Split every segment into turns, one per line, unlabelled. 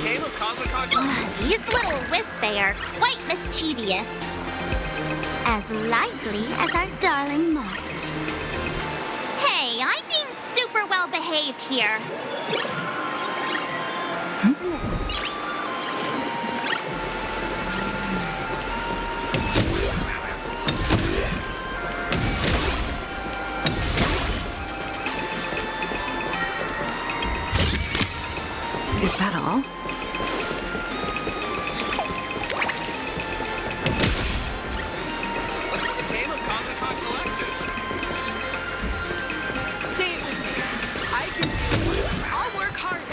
game of Cosmic.
These little Wispy are quite mischievous. As lively as our darling March. Hey, I'm being super well behaved here.
Is that all?
The game of Comic Con Collectors. Say it with me. I can do it. I'll work harder.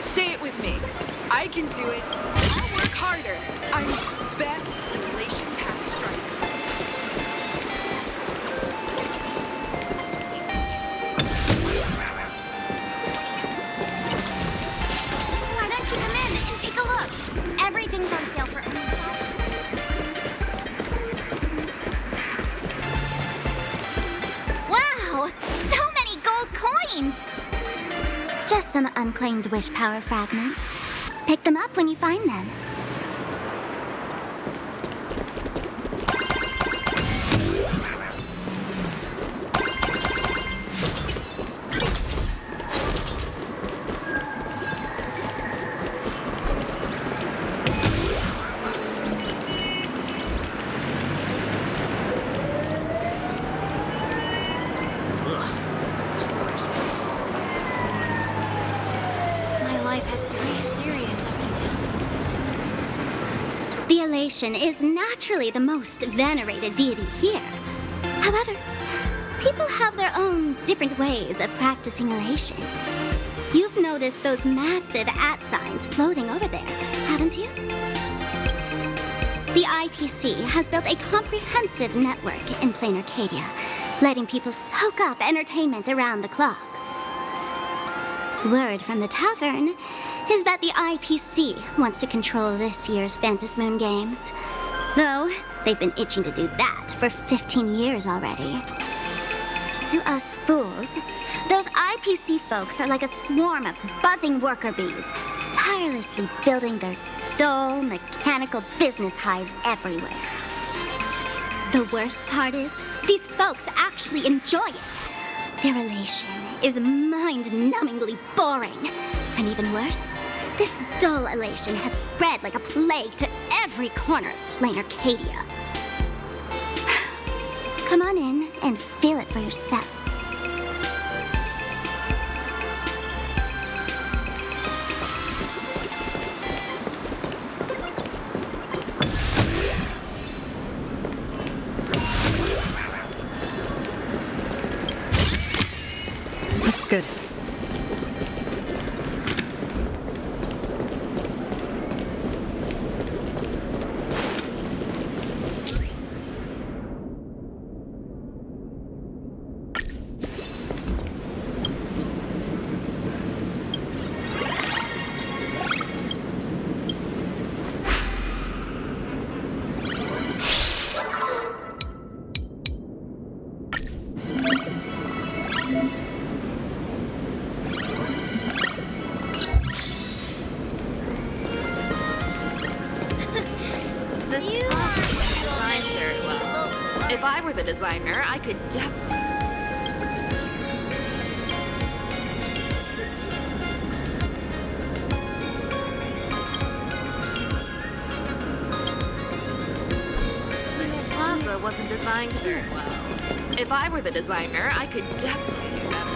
Say it with me. I can do it. I'll work harder. I'm best elation path striker.
Why don't you come in and take a look? Everything's on sale for Wow! So many gold coins! Just some unclaimed wish power fragments. Pick them up when you find them. My life had 3 serious up and downs. The elation is naturally the most venerated deity here. However, people have their own different ways of practicing elation. You've noticed those massive @signs floating over there, haven't you? The IPC has built a comprehensive network in plain Arcadia, letting people soak up entertainment around the clock. Word from the tavern is that the IPC wants to control this year's Phantasmoon Games. Though, they've been itching to do that for 15 years already. To us fools, those IPC folks are like a swarm of buzzing worker bees, tirelessly building their dull, mechanical business hives everywhere. The worst part is, these folks actually enjoy it. Their elation is mind-numbingly boring. And even worse, this dull elation has spread like a plague to every corner of plain Arcadia. Come on in and feel it for yourself.
Looks good.
This isn't designed very well. If I were the designer, I could definitely. This plaza wasn't designed very well. If I were the designer, I could definitely do better.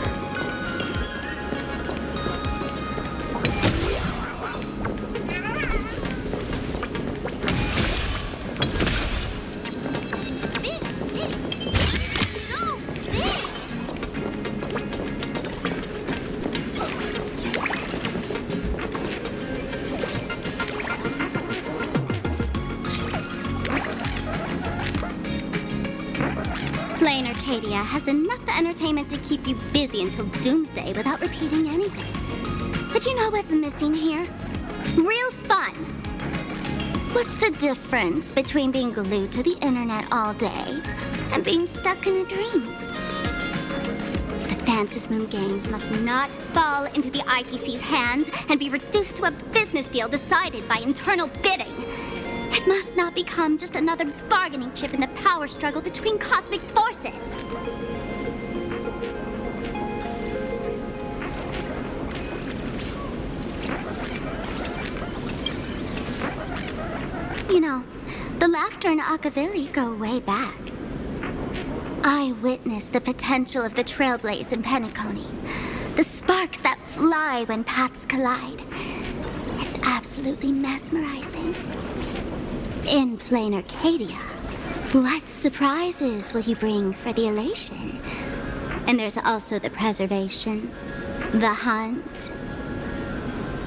Plain Arcadia has enough entertainment to keep you busy until doomsday without repeating anything. But you know what's missing here? Real fun! What's the difference between being glued to the internet all day and being stuck in a dream? The Phantasmoon Games must not fall into the IPC's hands and be reduced to a business deal decided by internal bidding. It must not become just another bargaining chip in the power struggle between cosmic forces. You know, the laughter and Akavili go way back. I witnessed the potential of the Trailblaze in Penacony. The sparks that fly when paths collide. It's absolutely mesmerizing. In Plain Arcadia, what surprises will you bring for the elation? And there's also the preservation, the hunt.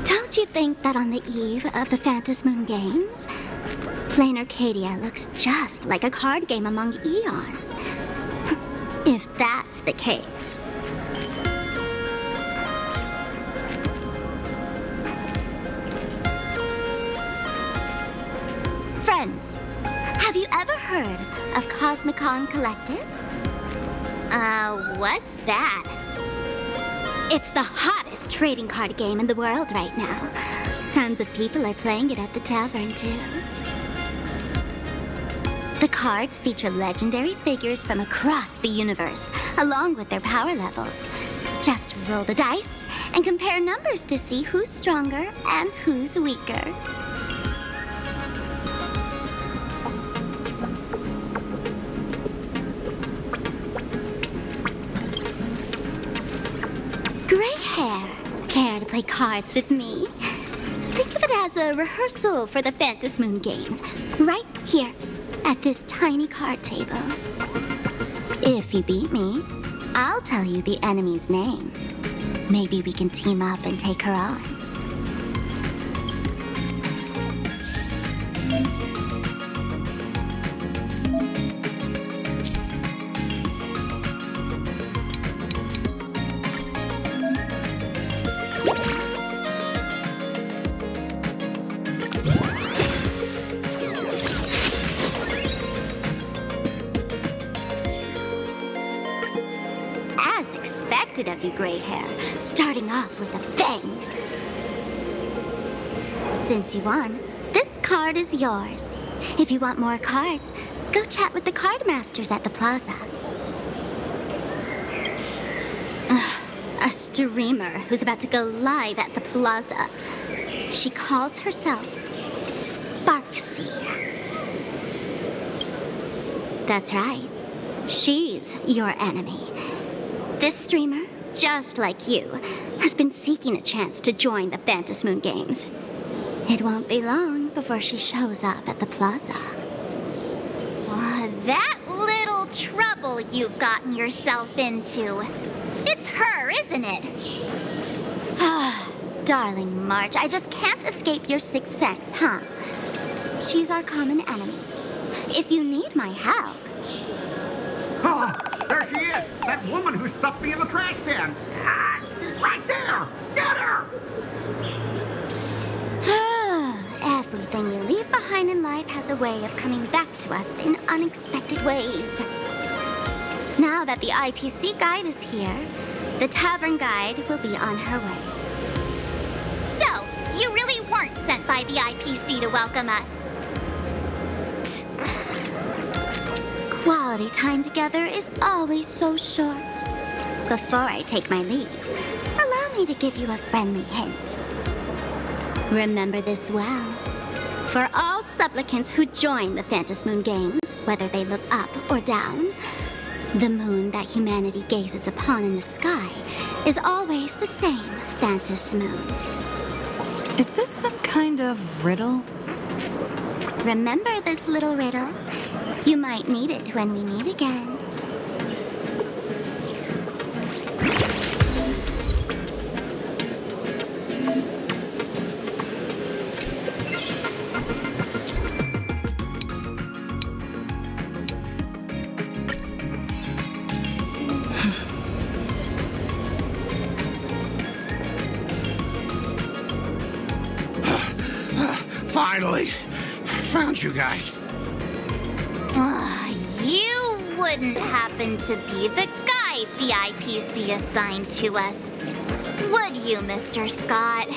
Don't you think that on the eve of the Phantasmoon Games, Plain Arcadia looks just like a card game among eons? If that's the case. Friends, have you ever heard of Cosmicon Collective? What's that? It's the hottest trading card game in the world right now. Tons of people are playing it at the tavern, too. The cards feature legendary figures from across the universe, along with their power levels. Just roll the dice and compare numbers to see who's stronger and who's weaker. Gray hair, care to play cards with me? Think of it as a rehearsal for the Phantasmoon Games, right here at this tiny card table. If you beat me, I'll tell you the enemy's name. Maybe we can team up and take her on. As expected of you, Gray Hair, starting off with a bang. Since you won, this card is yours. If you want more cards, go chat with the card masters at the plaza. A streamer who's about to go live at the plaza. She calls herself Sparksy. That's right. She's your enemy. This streamer, just like you, has been seeking a chance to join the Phantasmoon Games. It won't be long before she shows up at the plaza. That little trouble you've gotten yourself into. It's her, isn't it? Darling March, I just can't escape your sixth sense, huh? She's our common enemy. If you need my help...
Oh, there she is! That woman who stuffed me in the trash can! Ah, she's right there! Get her!
Everything we leave behind in life has a way of coming back to us in unexpected ways. Now that the IPC guide is here, the tavern guide will be on her way. So, you really weren't sent by the IPC to welcome us? Quality time together is always so short. Before I take my leave, allow me to give you a friendly hint. Remember this well. For all supplicants who join the Phantasmoon Games, whether they look up or down, the moon that humanity gazes upon in the sky is always the same Phantasmoon.
Is this some kind of riddle?
Remember this little riddle? You might need it when we meet again.
finally found you guys.
You wouldn't happen to be the guy the IPC assigned to us, would you, Mr. Scott?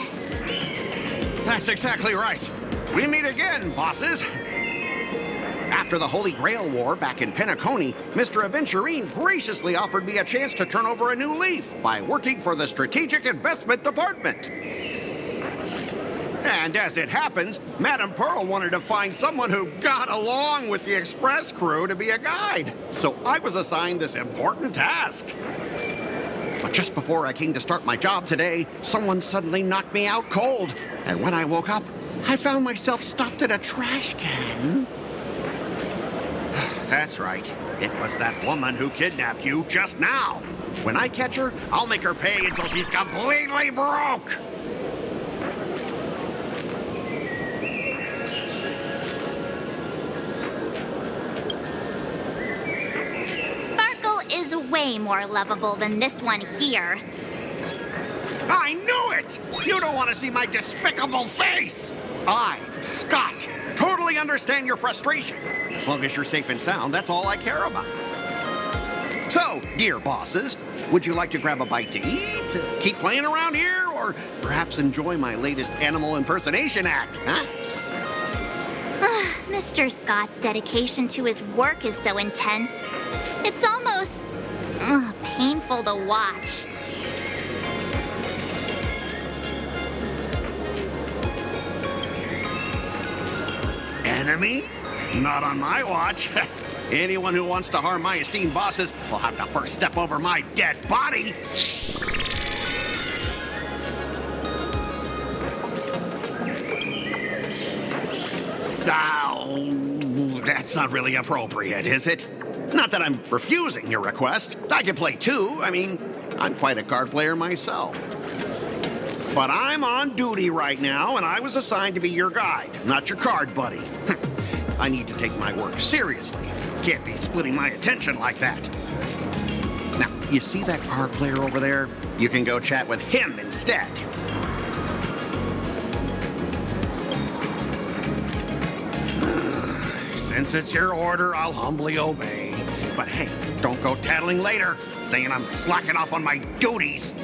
That's exactly right. We meet again, bosses. After the Holy Grail War back in Penacony, Mr. Aventurine graciously offered me a chance to turn over a new leaf by working for the Strategic Investment Department. And as it happens, Madame Pearl wanted to find someone who got along with the Express crew to be a guide. So I was assigned this important task. But just before I came to start my job today, someone suddenly knocked me out cold. And when I woke up, I found myself stuffed in a trash can. That's right. It was that woman who kidnapped you just now. When I catch her, I'll make her pay until she's completely broke.
Sparkle is way more lovable than this one here.
I knew it! You don't want to see my despicable face! I, Scott, totally understand your frustration. As long as you're safe and sound, that's all I care about. So, dear bosses, would you like to grab a bite to eat, keep playing around here, or perhaps enjoy my latest animal impersonation act, huh?
Mr. Scott's dedication to his work is so intense. It's almost painful to watch.
Enemy? Not on my watch. Anyone who wants to harm my esteemed bosses will have to first step over my dead body. Oh, that's not really appropriate, is it? Not that I'm refusing your request. I can play too. I mean, I'm quite a card player myself. But I'm on duty right now, and I was assigned to be your guide, not your card buddy. I need to take my work seriously. Can't be splitting my attention like that. Now, you see that card player over there? You can go chat with him instead. Since it's your order, I'll humbly obey. But hey, don't go tattling later, saying I'm slacking off on my duties.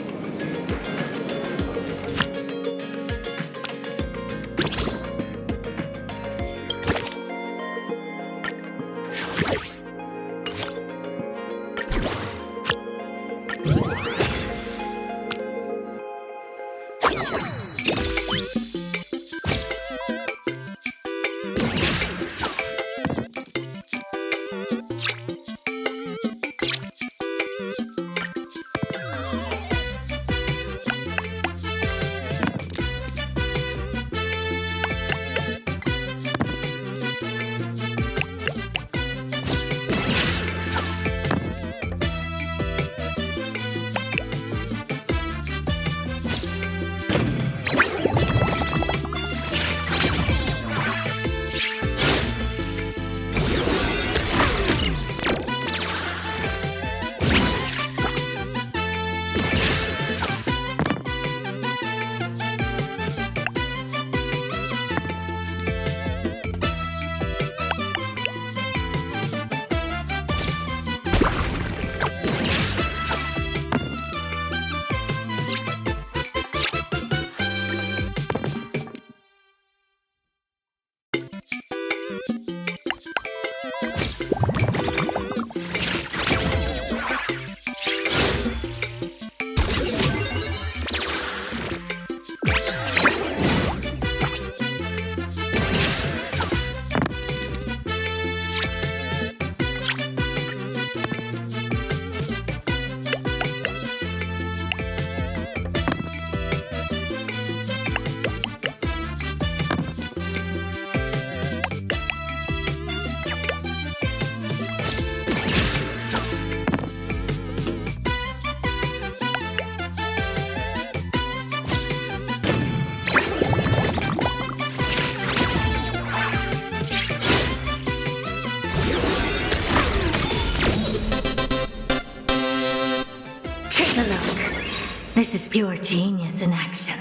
Take a look. This is pure genius in action.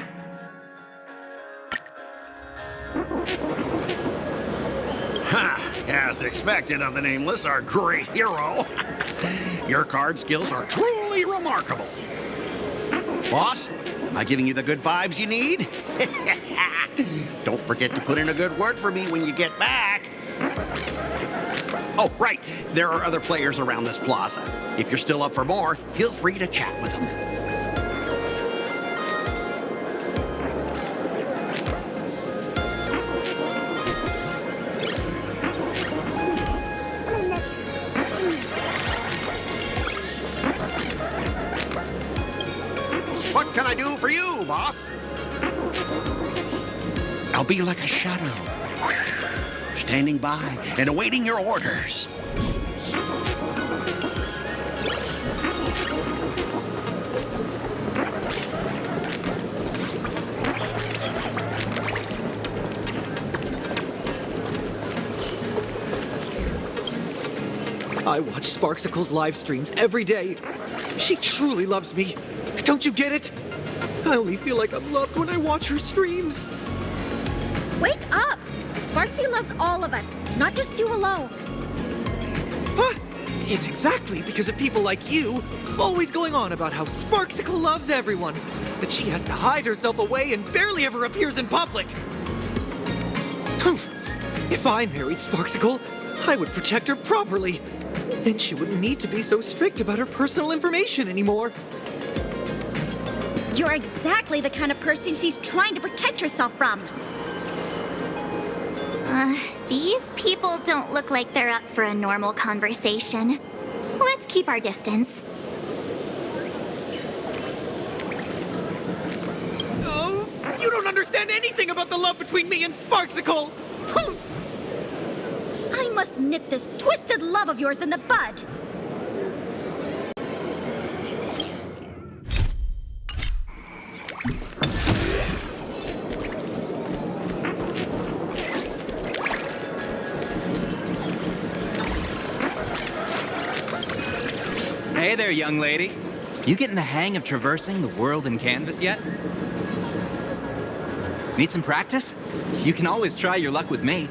as expected of the Nameless, our great hero. Your card skills are truly remarkable. Boss, am I giving you the good vibes you need? Don't forget to put in a good word for me when you get back. Oh, right. There are other players around this plaza. If you're still up for more, feel free to chat with them. What can I do for you, boss? I'll be like a shadow, standing by and awaiting your orders.
I watch Sparksicle's live streams every day. She truly loves me. Don't you get it? I only feel like I'm loved when I watch her streams.
Wake up! Sparksy loves all of us, not just you alone.
Huh? It's exactly because of people like you, always going on about how Sparksicle loves everyone, that she has to hide herself away and barely ever appears in public. If I married Sparksicle, I would protect her properly. Then she wouldn't need to be so strict about her personal information anymore.
You're exactly the kind of person she's trying to protect herself from.
These people don't look like they're up for a normal conversation. Let's keep our distance.
Oh, you don't understand anything about the love between me and Sparksicle!
I must nip this twisted love of yours in the bud.
Hey there, young lady. You getting the hang of traversing the world in canvas yet? Need some practice? You can always try your luck with me.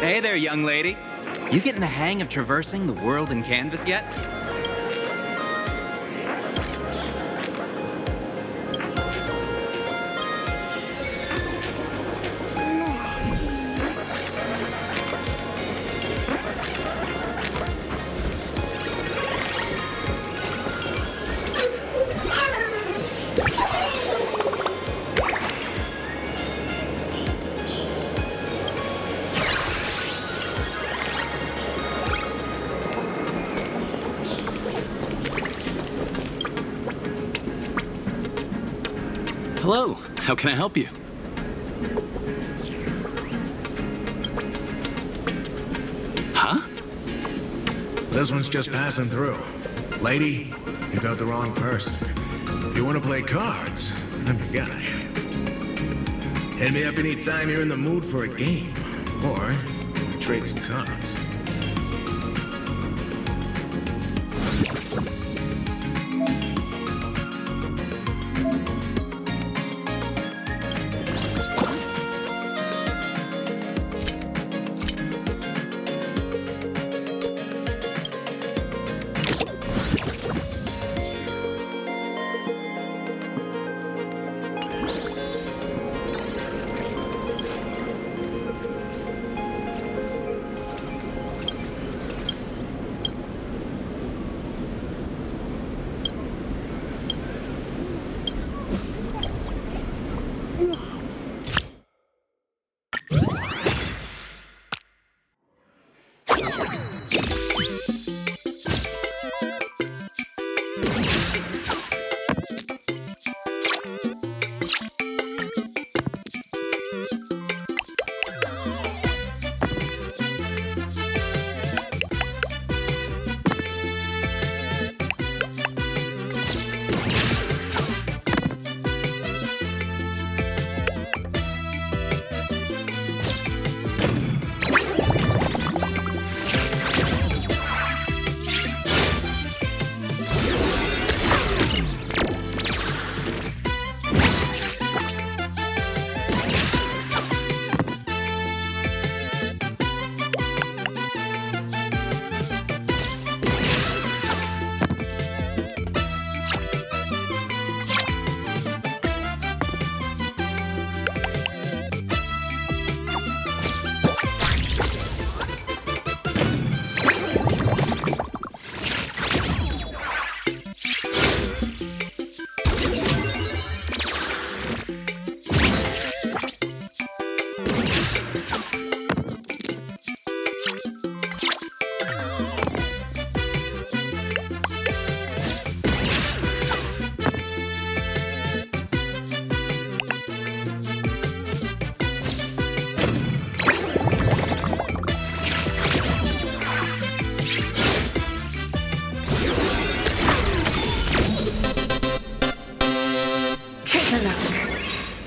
Hey there, young lady. You getting the hang of traversing the world in canvas yet?
Hello, how can I help you? Huh?
This one's just passing through. Lady, you got the wrong person. If you want to play cards, I'm your guy. Hit me up anytime you're in the mood for a game. Or, we trade some cards.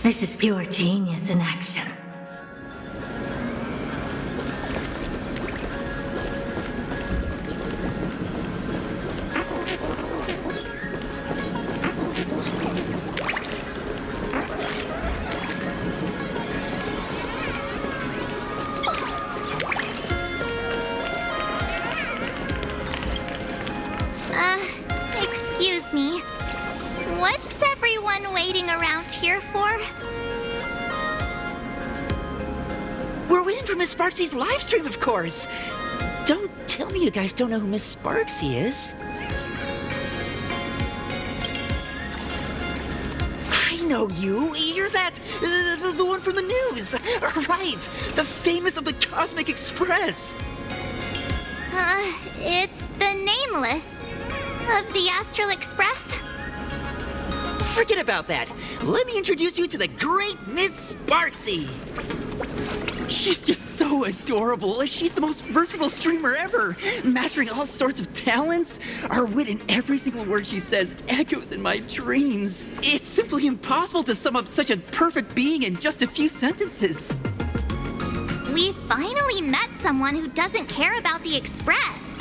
This is pure genius in action.
Excuse me. What's everyone waiting around here for?
We're waiting for Miss Sparksy's live stream, of course. Don't tell me you guys don't know who Miss Sparksy is. I know you. You're that, the one from the news. Right, the famous of the Cosmic Express.
It's the Nameless of the Astral Express.
Forget about that. Let me introduce you to the great Miss Sparksy. She's just so adorable. She's the most versatile streamer ever, mastering all sorts of talents. Her wit in every single word she says echoes in my dreams. It's simply impossible to sum up such a perfect being in just a few sentences.
We finally met someone who doesn't care about the Express.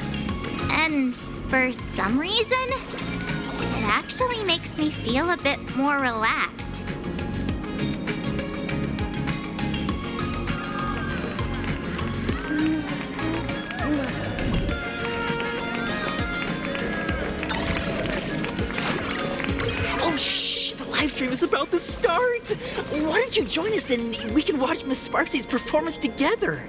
And for some reason, it actually makes me feel a bit more relaxed.
Oh, shh! The live stream is about to start! Why don't you join us and we can watch Miss Sparksy's performance together?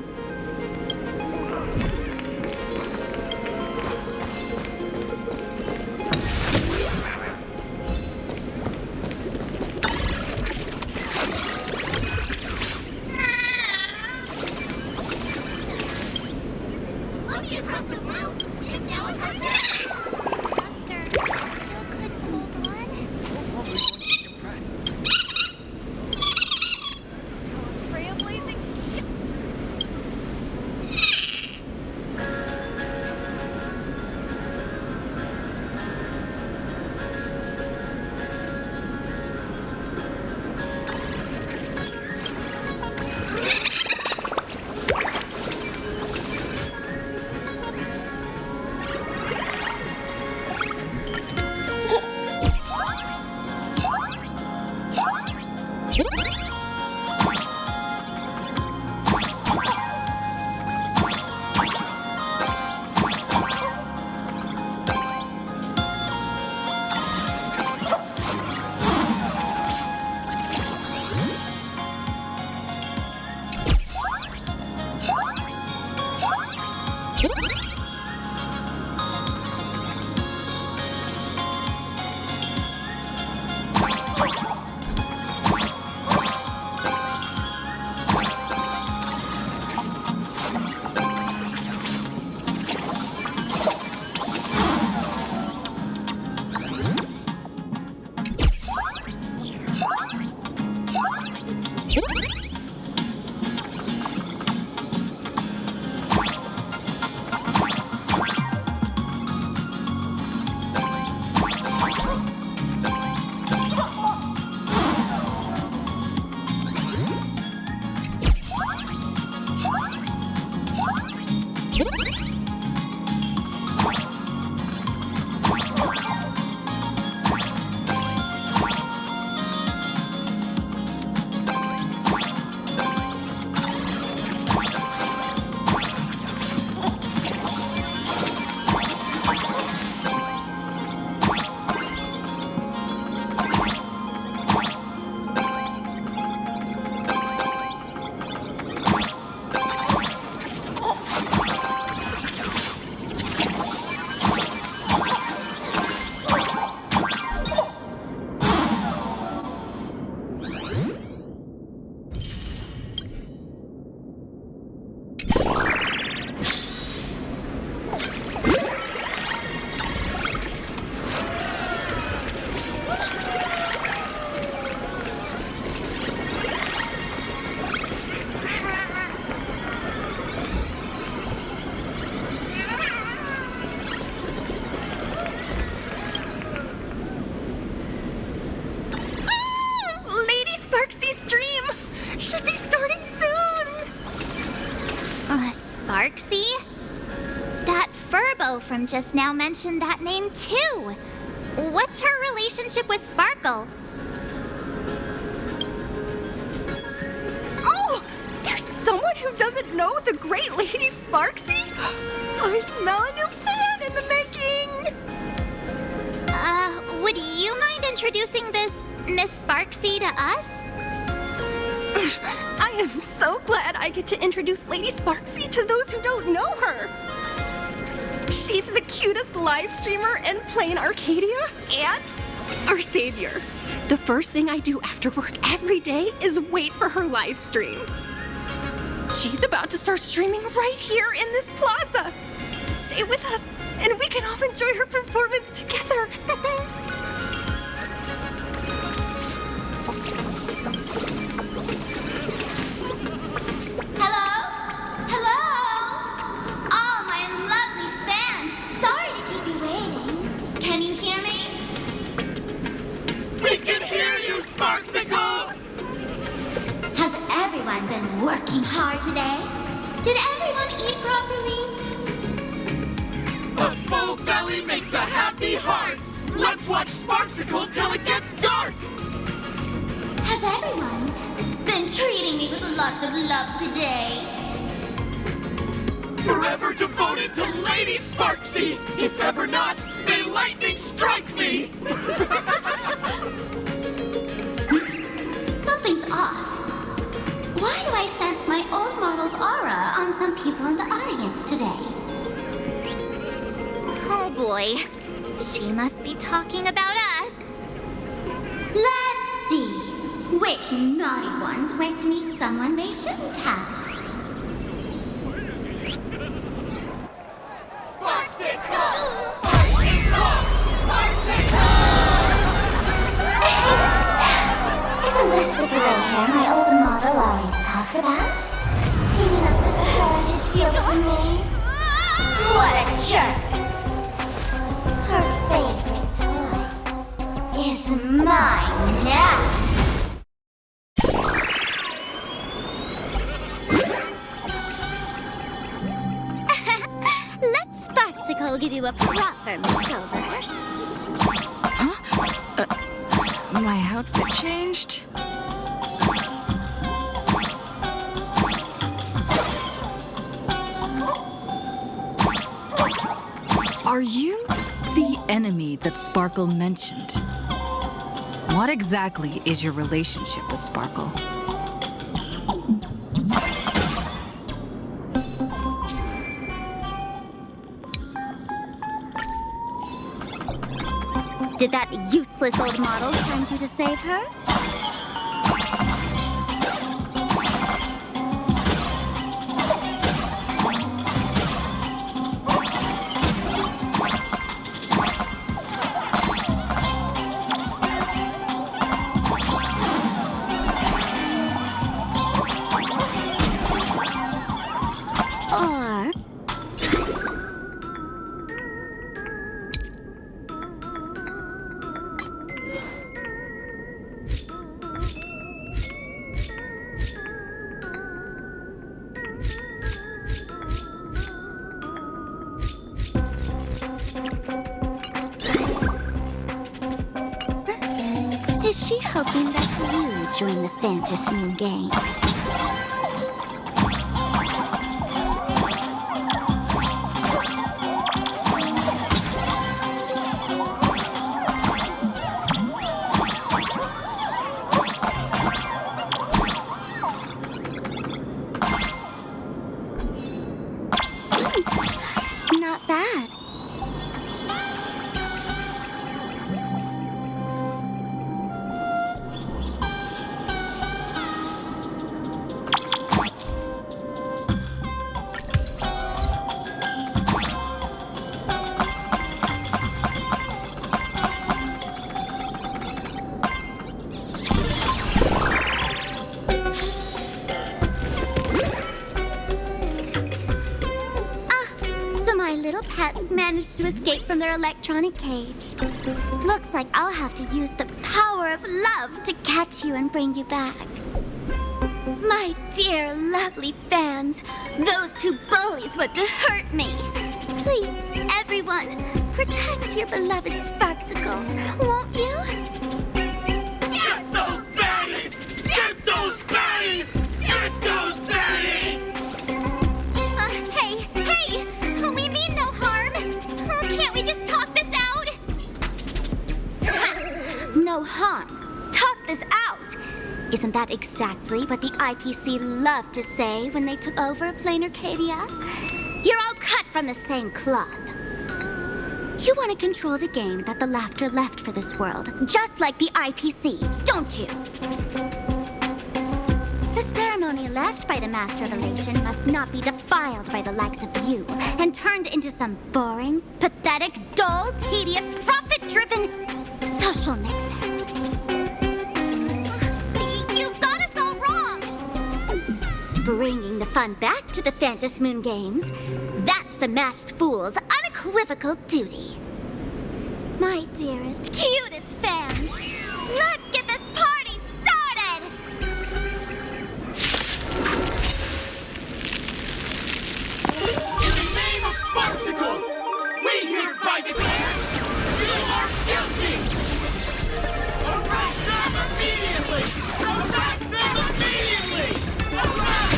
just now mentioned that name too. What's her relationship with Sparkle?
Oh! There's someone who doesn't know the great Lady Sparksy? I smell a new fan in the making!
Would you mind introducing this Miss Sparksy to us?
I am so glad I get to introduce Lady Sparksy to those who don't know her. She's the cutest live streamer in plain Arcadia and our savior. The first thing I do after work every day is wait for her live stream. She's about to start streaming right here in this plaza. Stay with us, and we can all enjoy her performance together.
Hello? Hello? All my lovely fans, sorry to keep you waiting. Can you hear me?
We can hear you, Sparksicle!
Has everyone been working hard today? Did everyone eat properly?
A full belly makes a happy heart! Let's watch Sparksicle till it gets dark!
Has everyone been treating me with lots of love today?
Forever devoted to Lady Sparksy! If ever not, may lightning strike me!
Something's off. Why do I sense my old model's aura on some people in the audience today? Oh boy. She must be talking about us. Let's see. Which naughty ones went to meet someone they shouldn't have?
Sparksicle! Sparksicle! Sparksicle!
Isn't this the gray hair my old model always talks about? Teaming up with her to deal with me? What a jerk! Her favorite toy is mine now! Let Sparksicle give you a proper makeover.
My outfit changed? Are you the enemy that Sparkle mentioned? What exactly is your relationship with Sparkle?
Did that useless old model send you to save her? Or... Is she hoping that you join the Fantasmoon Games? Not bad. My little pets managed to escape from their electronic cage. Looks like I'll have to use the power of love to catch you and bring you back. My dear, lovely fans, those two bullies want to hurt me. Please, everyone, protect your beloved Sparksicle, won't you?
Get those baddies! Get those baddies! Get those baddies!
Hey! We mean no harm! Can't we just talk this out? No harm. Talk this out! Isn't that exactly what the IPC loved to say when they took over Plain Arcadia? You're all cut from the same cloth. You want to control the game that the Laughter left for this world, just like the IPC, don't you? The ceremony left by the Master of Elation must not be defiled by the likes of you and turned into some boring, pathetic, dull, tedious, profit-driven social mix-up. You've got us all wrong! Bringing the fun back to the Phantasmoon Games, that's the Masked Fool's unequivocal duty. My dearest, cutest fans, let's get this party started!
In the name of Sparksicle, we hereby declare you are guilty! Arrest them immediately! Arrest them immediately! Arrest!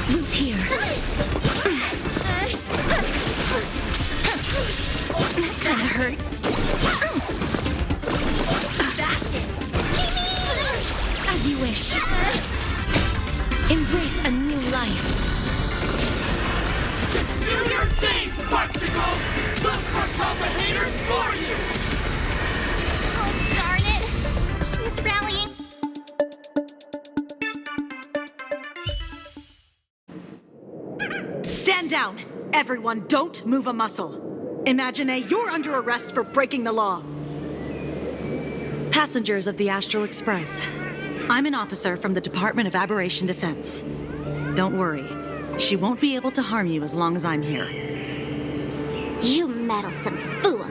Root here. That kinda hurts. As you wish. Embrace a new life.
Just do your thing, Sparksicle! We'll crush all the haters for you!
Oh, darn it! She's rallying.
Stand down! Everyone, don't move a muscle. Imagine you're under arrest for breaking the law. Passengers of the Astral Express, I'm an officer from the Department of Aberration Defense. Don't worry, she won't be able to harm you as long as I'm here.
You meddlesome fool!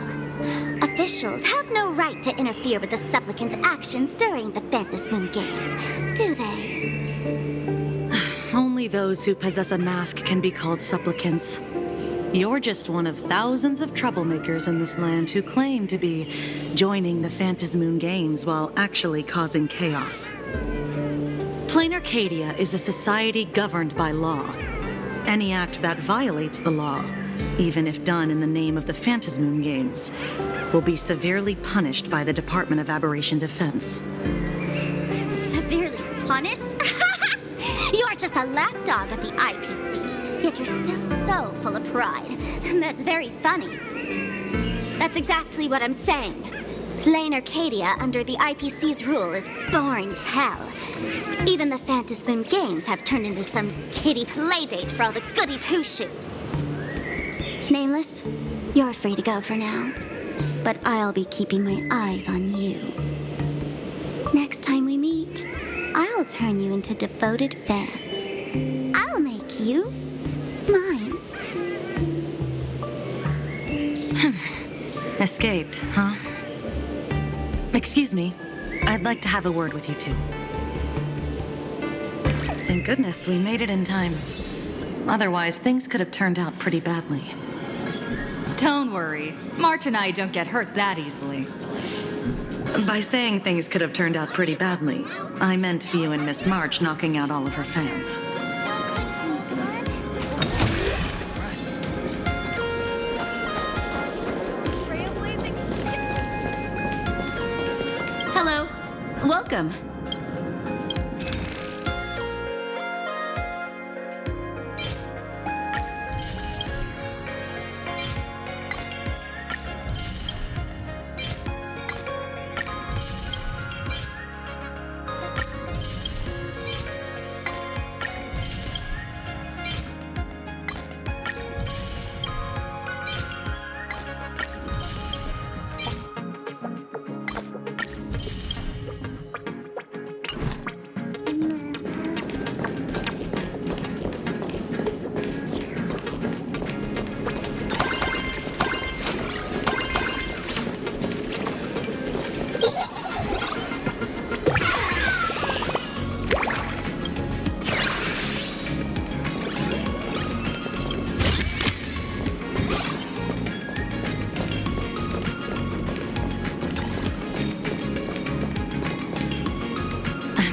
Officials have no right to interfere with the supplicant's actions during the Phantasmoon Games, do they?
Only those who possess a mask can be called supplicants. You're just one of thousands of troublemakers in this land who claim to be joining the Phantasmoon Games while actually causing chaos. Plain Arcadia is a society governed by law. Any act that violates the law, even if done in the name of the Phantasmoon Games, will be severely punished by the Department of Aberration Defense.
Severely punished? You're just a lapdog of the IPC, yet you're still so full of pride. That's very funny. That's exactly what I'm saying. Plain Arcadia under the IPC's rule is boring as hell. Even the Phantasmoon Games have turned into some kiddie playdate for all the goody two-shoes. Nameless, you're free to go for now. But I'll be keeping my eyes on you. Next time we meet, I'll turn you into devoted fans. I'll make you mine.
Escaped, huh? Excuse me. I'd like to have a word with you two. Thank goodness we made it in time. Otherwise, things could have turned out pretty badly.
Don't worry. March and I don't get hurt that easily.
By saying things could have turned out pretty badly, I meant you and Miss March knocking out all of her fans.
Hello. Welcome.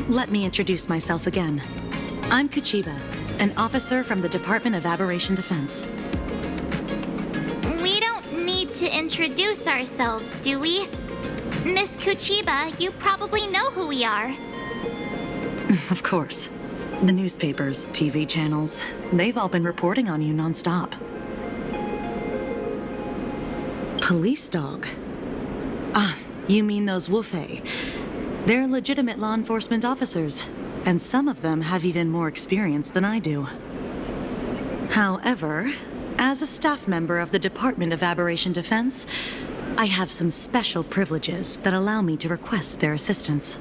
let me introduce myself again. I'm Kuchiba, an officer from the Department of Aberration Defense.
We don't need to introduce ourselves, do we? Miss Kuchiba, you probably know who we are.
Of course. The newspapers, TV channels, they've all been reporting on you nonstop. Police dog? Ah, you mean those Wufei. They're legitimate law enforcement officers, and some of them have even more experience than I do. However, as a staff member of the Department of Aberration Defense, I have some special privileges that allow me to request their assistance.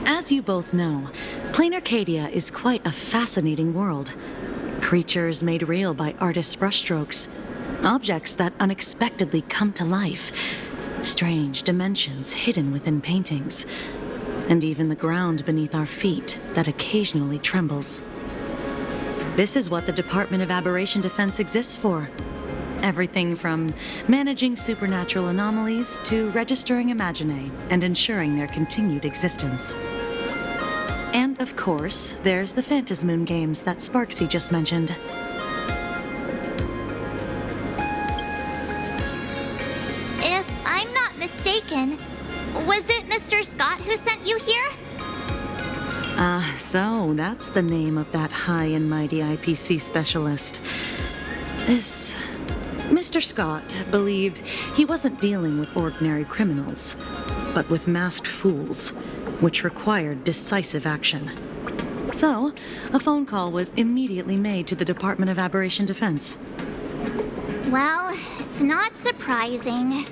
As you both know, Plain Arcadia is quite a fascinating world. Creatures made real by artists' brushstrokes, objects that unexpectedly come to life, strange dimensions hidden within paintings, and even the ground beneath our feet that occasionally trembles. This is what the Department of Aberration Defense exists for. Everything from managing supernatural anomalies to registering Imaginae and ensuring their continued existence. And of course, there's the Phantasmoon games that Sparksy just mentioned.
If I'm not mistaken, was it Mr. Scott who sent you here?
So that's the name of that high and mighty IPC specialist. This Mr. Scott believed he wasn't dealing with ordinary criminals, but with masked fools, which required decisive action. So, a phone call was immediately made to the Department of Aberration Defense.
Well, it's not surprising.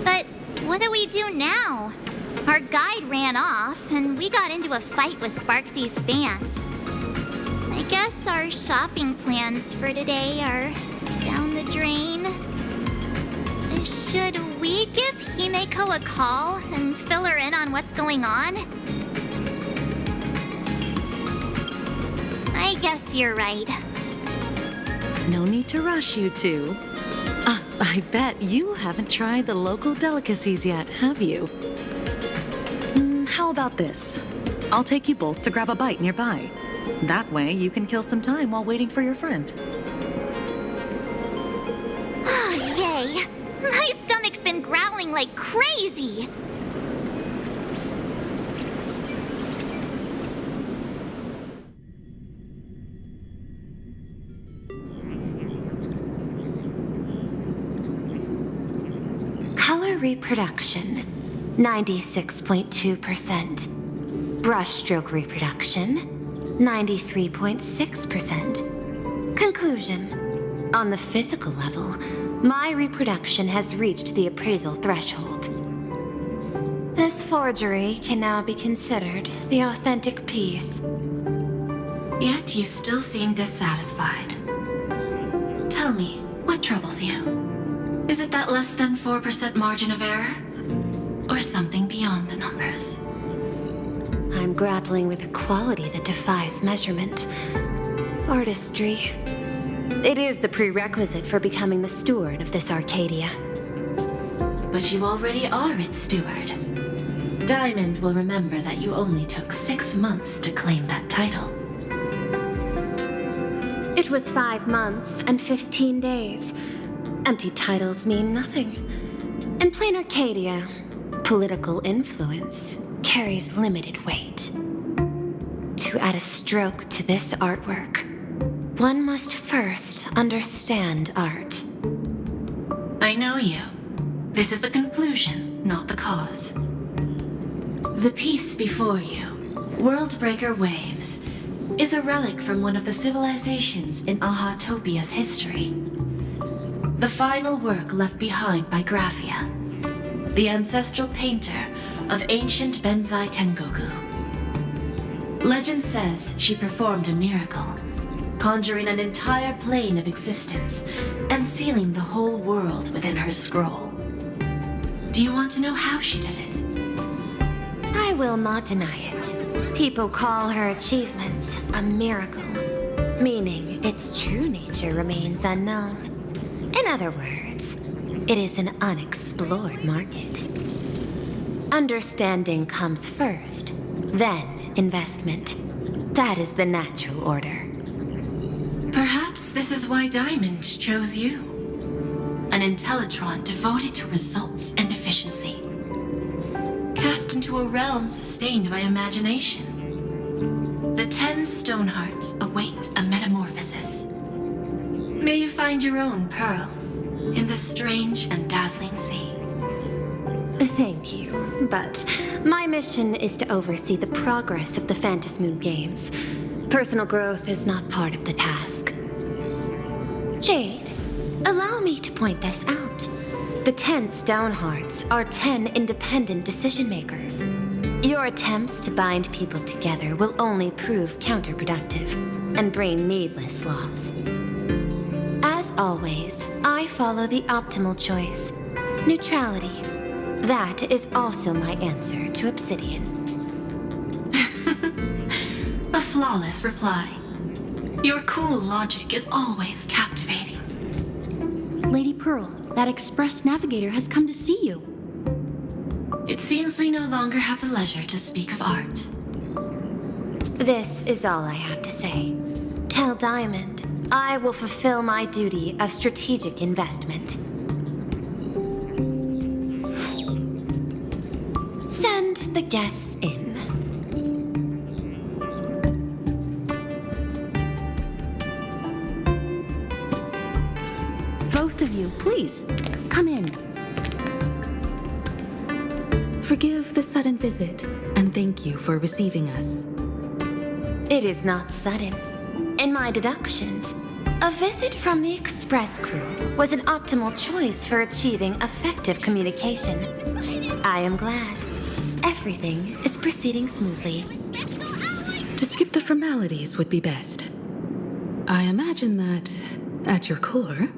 But what do we do now? Our guide ran off, and we got into a fight with Sparksy's fans. I guess our shopping plans for today are down the drain. Should we give Himeko a call and fill her in on what's going on? I guess you're right.
No need to rush, you two. I bet you haven't tried the local delicacies yet, have you? How about this? I'll take you both to grab a bite nearby. That way, you can kill some time while waiting for your friend.
Oh, yay! My stomach's been growling like crazy!
Color reproduction, 96.2%. Brushstroke reproduction, 93.6%. Conclusion. On the physical level, my reproduction has reached the appraisal threshold. This forgery can now be considered the authentic piece. Yet you still seem dissatisfied. Tell me, what troubles you? Is it that less than 4% margin of error? Or something beyond the numbers? I'm grappling with a quality that defies measurement. Artistry. It is the prerequisite for becoming the steward of this Arcadia. But you already are its steward. Diamond will remember that you only took 6 months to claim that title. It was 5 months and 15 days. Empty titles mean nothing. In plain Arcadia, political influence carries limited weight. To add a stroke to this artwork, one must first understand art. I know you. This is the conclusion, not the cause. The piece before you, Worldbreaker Waves, is a relic from one of the civilizations in Ahatopia's history. The final work left behind by Graphia, the ancestral painter of ancient Benzai Tengoku. Legend says she performed a miracle, conjuring an entire plane of existence and sealing the whole world within her scroll. Do you want to know how she did it? I will not deny it. People call her achievements a miracle, meaning its true nature remains unknown. In other words, it is an unexplored market. Understanding comes first, then investment. That is the natural order.
Perhaps this is why Diamond chose you. An Intellitron devoted to results and efficiency. Cast into a realm sustained by imagination. The 10 Stonehearts await a metamorphosis. May you find your own pearl in this strange and dazzling sea.
Thank you, but my mission is to oversee the progress of the Phantasmoon Games. Personal growth is not part of the task. Jade, allow me to point this out. The 10 Stonehearts are 10 independent decision makers. Your attempts to bind people together will only prove counterproductive and bring needless loss. As always, I follow the optimal choice, neutrality. That is also my answer to Obsidian.
A flawless reply. Your cool logic is always captivating.
Lady Pearl, that Express Navigator has come to see you.
It seems we no longer have the leisure to speak of art.
This is all I have to say. Tell Diamond, I will fulfill my duty of strategic investment. Send the guests in.
Both of you, please, come in.
Forgive the sudden visit, and thank you for receiving us.
It is not sudden. In my deductions, a visit from the Express crew was an optimal choice for achieving effective communication. I am glad. Everything is proceeding smoothly.
To skip the formalities would be best. I imagine that, at your core,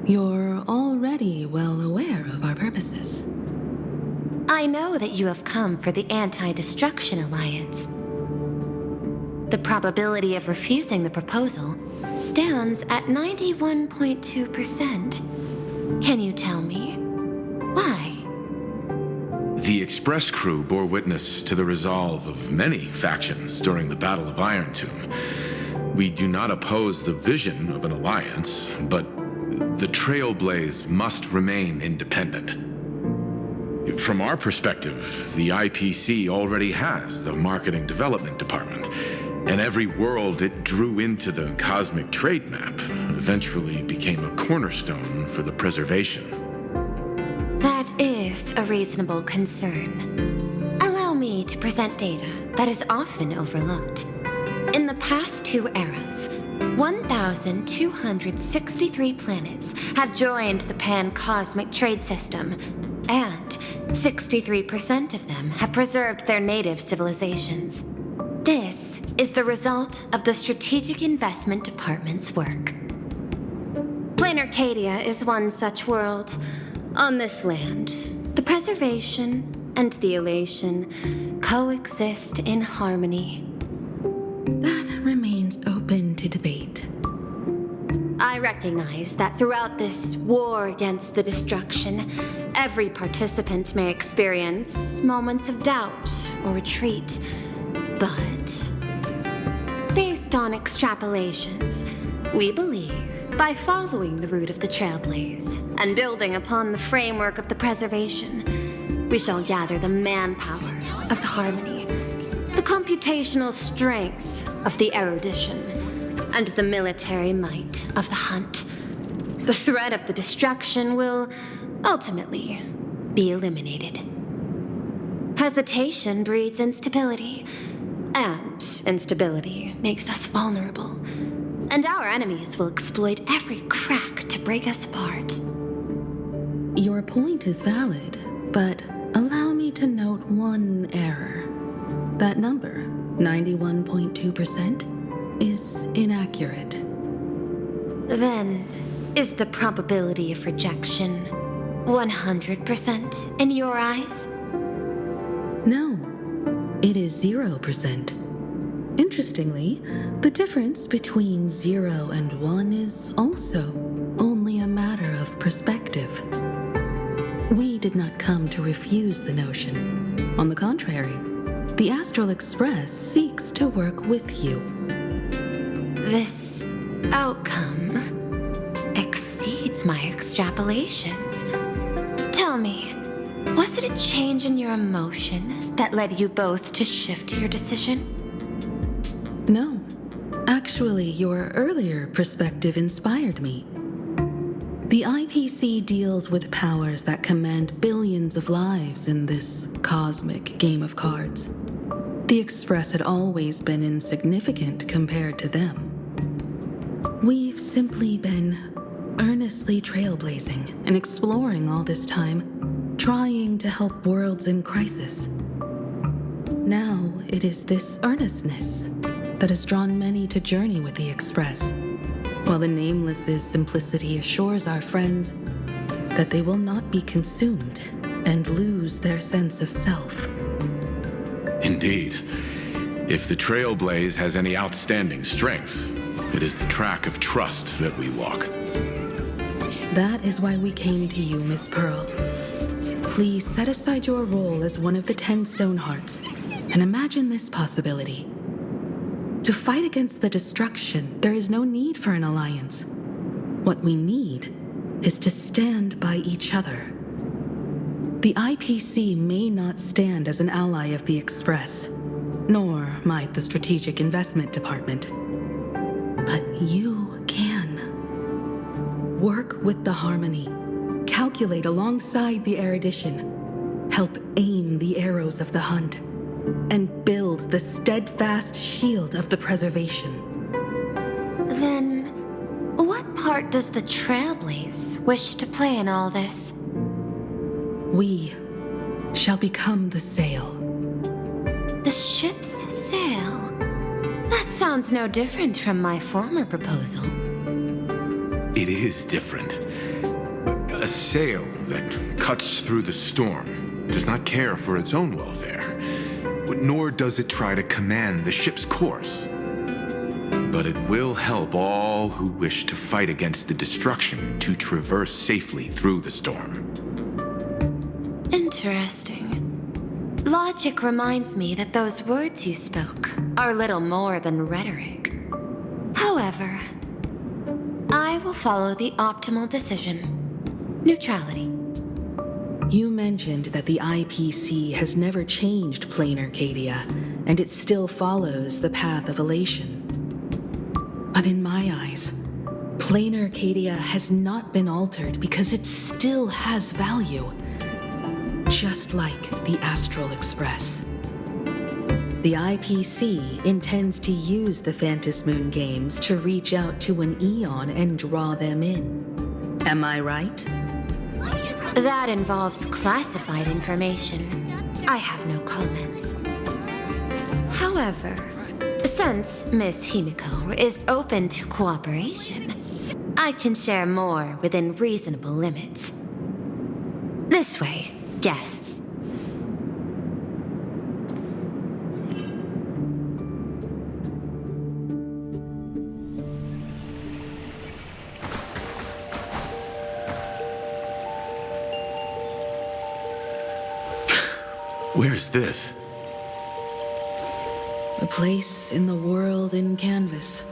you're already well aware of our purposes.
I know that you have come for the Anti-Destruction Alliance. The probability of refusing the proposal stands at 91.2%. Can you tell me why?
The Express crew bore witness to the resolve of many factions during the Battle of Iron Tomb. We do not oppose the vision of an alliance, but the Trailblaze must remain independent. From our perspective, the IPC already has the Marketing Development Department, and every world it drew into the cosmic trade map eventually became a cornerstone for the preservation.
That is a reasonable concern. Allow me to present data that is often overlooked. In the past 2 eras, 1,263 planets have joined the pan-cosmic trade system, and 63% of them have preserved their native civilizations. This is the result of the Strategic Investment Department's work. Plain Arcadia is one such world. On this land, the preservation and the elation coexist in harmony.
That remains open to debate.
I recognize that throughout this war against the destruction, every participant may experience moments of doubt or retreat. But based on extrapolations, we believe by following the route of the Trailblaze and building upon the framework of the preservation, we shall gather the manpower of the harmony, the computational strength of the erudition, and the military might of the hunt. The threat of the destruction will ultimately be eliminated. Hesitation breeds instability, and instability makes us vulnerable. And our enemies will exploit every crack to break us apart.
Your point is valid, but allow me to note one error. That number, 91.2%, is inaccurate.
Then, is the probability of rejection 100% in your eyes?
No, it is 0%. Interestingly, the difference between 0 and 1 is also only a matter of perspective. We did not come to refuse the notion. On the contrary, the Astral Express seeks to work with you.
This outcome exceeds my extrapolations. Tell me, was it a change in your emotion that led you both to shift your decision?
No. Actually, your earlier perspective inspired me. The IPC deals with powers that command billions of lives in this cosmic game of cards. The Express had always been insignificant compared to them. We've simply been earnestly trailblazing and exploring all this time, trying to help worlds in crisis. Now it is this earnestness that has drawn many to journey with the Express, while the Nameless's simplicity assures our friends that they will not be consumed and lose their sense of self.
Indeed. If the Trailblaze has any outstanding strength, it is the track of trust that we walk.
That is why we came to you, Miss Pearl. Please set aside your role as one of the 10 Stonehearts and imagine this possibility. To fight against the destruction, there is no need for an alliance. What we need is to stand by each other. The IPC may not stand as an ally of the Express, nor might the Strategic Investment Department. But you can. Work with the Harmony, calculate alongside the Erudition, help aim the arrows of the Hunt, and build the steadfast shield of the Preservation.
Then, what part does the Trailblaze wish to play in all this?
We shall become the sail.
The ship's sail? That sounds no different from my former proposal.
It is different. A sail that cuts through the storm does not care for its own welfare, nor does it try to command the ship's course. But it will help all who wish to fight against the destruction to traverse safely through the storm.
Interesting. Logic reminds me that those words you spoke are little more than rhetoric. However, I will follow the optimal decision. Neutrality.
You mentioned that the IPC has never changed Plain Arcadia, and it still follows the path of elation. But in my eyes, Plain Arcadia has not been altered because it still has value. Just like the Astral Express. The IPC intends to use the Phantasmoon games to reach out to an Eon and draw them in. Am I right?
That involves classified information. I have no comments. However, since Miss Himiko is open to cooperation, I can share more within reasonable limits. This way, guests.
Where's this?
A place in the world in canvas,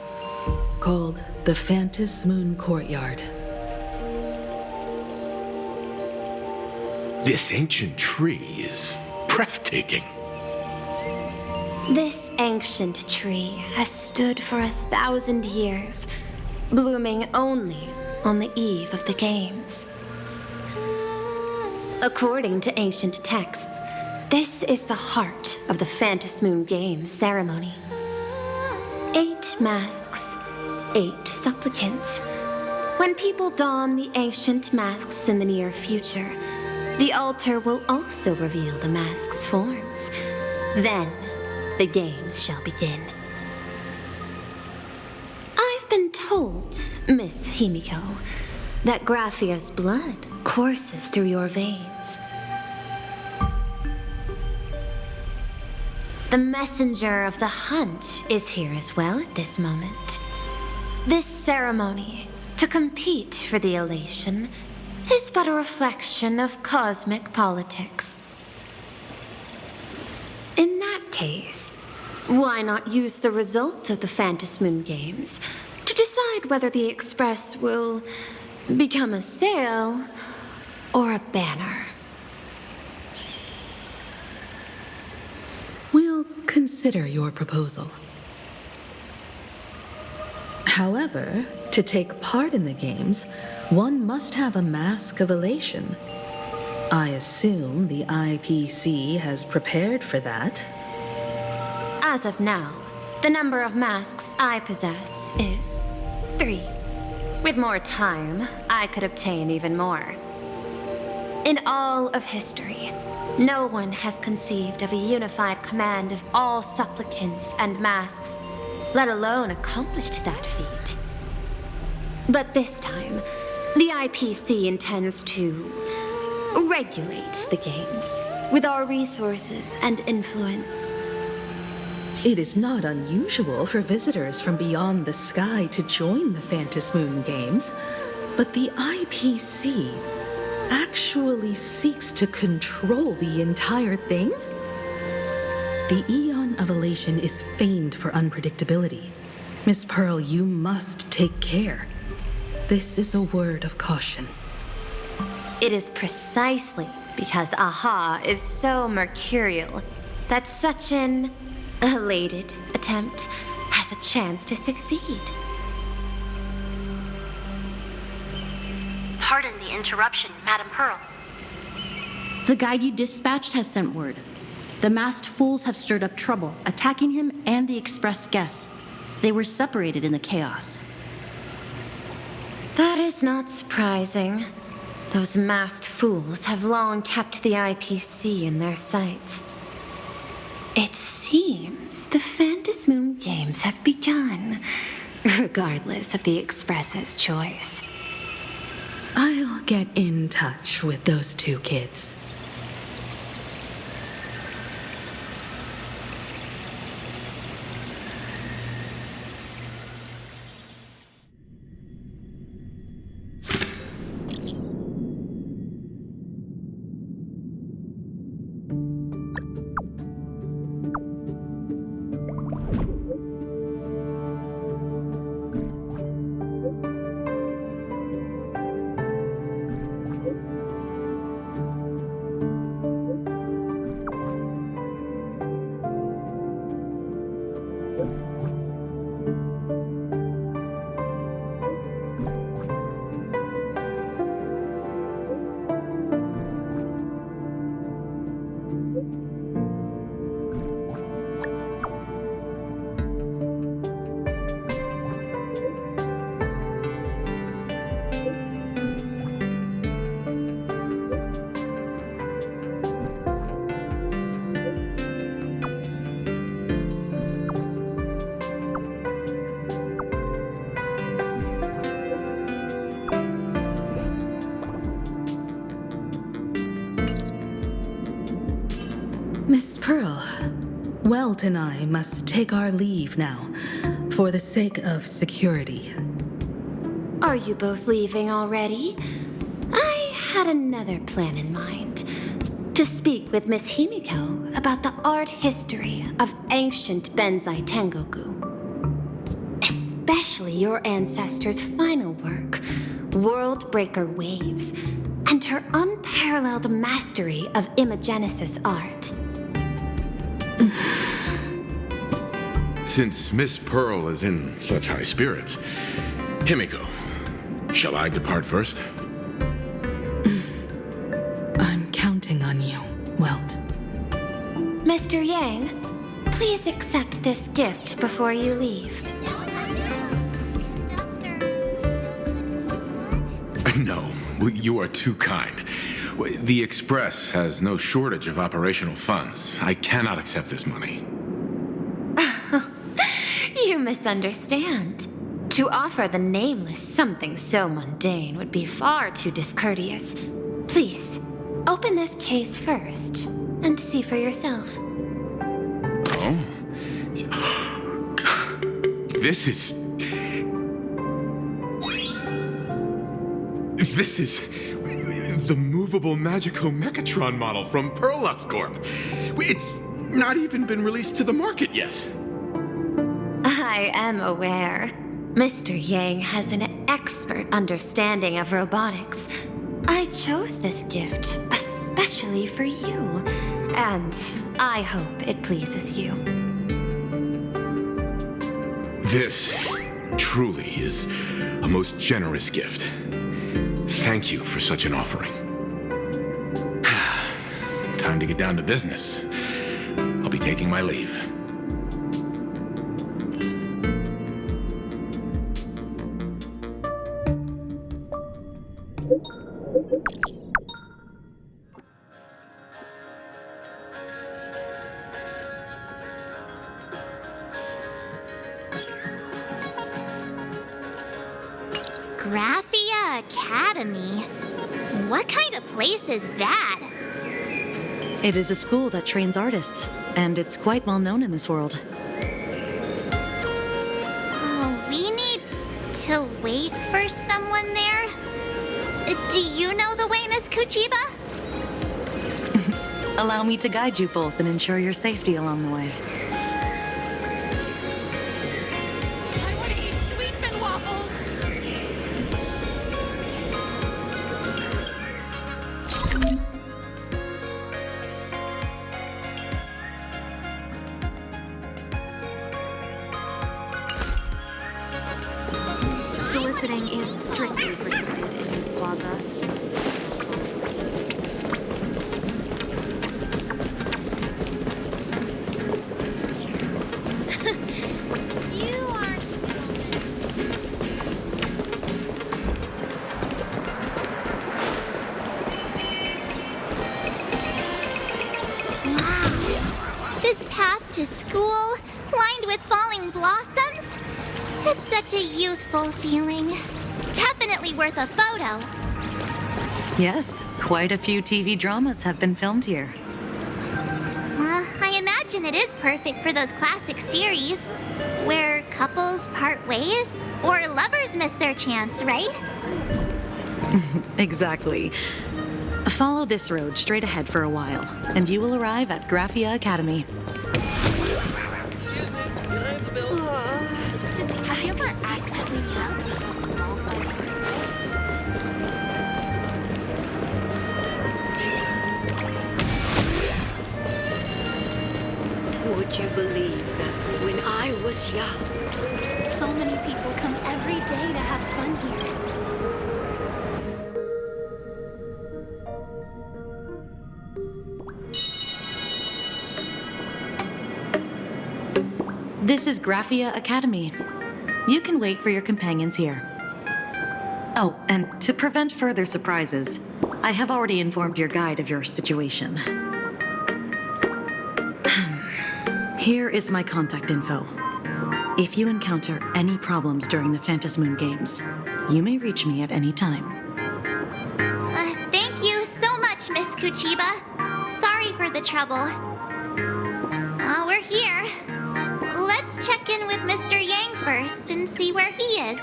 called the Phantasmoon Courtyard.
This ancient tree is breathtaking.
This ancient tree has stood for 1,000 years, blooming only on the eve of the games. According to ancient texts, this is the heart of the Phantasmoon Games ceremony. 8 masks, 8 supplicants. When people don the ancient masks in the near future, the altar will also reveal the mask's forms. Then, the games shall begin. I've been told, Miss Himiko, that Graphia's blood courses through your veins. The messenger of the hunt is here as well at this moment. This ceremony, to compete for the elation, is but a reflection of cosmic politics. In that case, why not use the result of the Phantasmoon Games to decide whether the Express will become a sail or a banner?
We'll consider your proposal. However, to take part in the games, one must have a mask of elation. I assume the IPC has prepared for that.
As of now, the number of masks I possess is 3. With more time, I could obtain even more. In all of history, no one has conceived of a unified command of all supplicants and masks, let alone accomplished that feat. But this time, the IPC intends to regulate the games with our resources and influence.
It is not unusual for visitors from beyond the sky to join the Phantasmoon Games, but the IPC actually seeks to control the entire thing? The Eon of Elation is famed for unpredictability. Miss Pearl, you must take care. This is a word of caution.
It is precisely because AHA is so mercurial that such an elated attempt has a chance to succeed.
Pardon the interruption, Madam Pearl. The guide you dispatched has sent word. The masked fools have stirred up trouble, attacking him and the Express guests. They were separated in the chaos.
That is not surprising. Those masked fools have long kept the IPC in their sights. It seems the Phantasmoon Games have begun, regardless of the Express's choice.
I'll get in touch with those two kids. Miss Pearl, Welt and I must take our leave now, for the sake of security.
Are you both leaving already? I had another plan in mind. To speak with Miss Himiko about the art history of ancient Benzai Tengoku. Especially your ancestors' final work, World Breaker Waves, and her unparalleled mastery of imagenesis art.
Since Miss Pearl is in such high spirits, Himiko, shall I depart first?
I'm counting on you, Welt.
Mr. Yang, please accept this gift before you leave.
No, you are too kind. The Express has no shortage of operational funds. I cannot accept this money.
You misunderstand. To offer the Nameless something so mundane would be far too discourteous. Please, open this case first and see for yourself.
Oh? This is The movable Magico-Mechatron model from Perlux Corp. It's not even been released to the market yet.
I am aware. Mr. Yang has an expert understanding of robotics. I chose this gift especially for you, and I hope it pleases you.
This truly is a most generous gift. Thank you for such an offering. Time to get down to business. I'll be taking my leave.
Graphia Academy? What kind of place is that?
It is a school that trains artists, and it's quite well known in this world.
Oh, we need to wait for someone there? Do you know the way, Miss Kuchiba?
Allow me to guide you both and ensure your safety along the way.
Soliciting is strictly prohibited in this plaza.
You aren't. Wow. This path to school, lined with falling blossoms. It's such a youthful feeling. Definitely worth a photo.
Yes, quite a few TV dramas have been filmed here.
I imagine it is perfect for those classic series where couples part ways or lovers miss their chance, right?
Exactly. Follow this road straight ahead for a while, and you will arrive at Graphia Academy.
Have you ever accidentally found a small size
Would you believe that when I was young,
So many people come every day to have fun here.
This is Graphia Academy. You can wait for your companions here. Oh, and to prevent further surprises, I have already informed your guide of your situation. Here is my contact info. If you encounter any problems during the Phantasmoon Games, you may reach me at any time.
Thank you so much, Miss Kuchiba. Sorry for the trouble. We're here. Let's check in with Mr. Yang first and see where he is.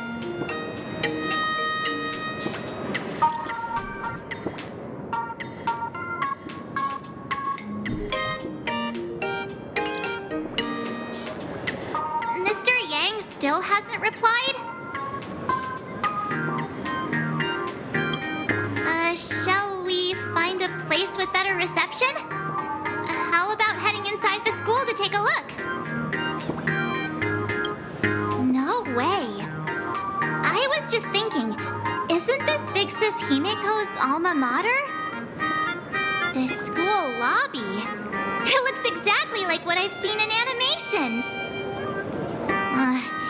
Mr. Yang still hasn't replied? Shall we find a place with better reception? How about heading inside the school to take a look? No way. I was just thinking, isn't this Big Sis Himiko's alma mater? The school lobby. It looks exactly like what I've seen in animations.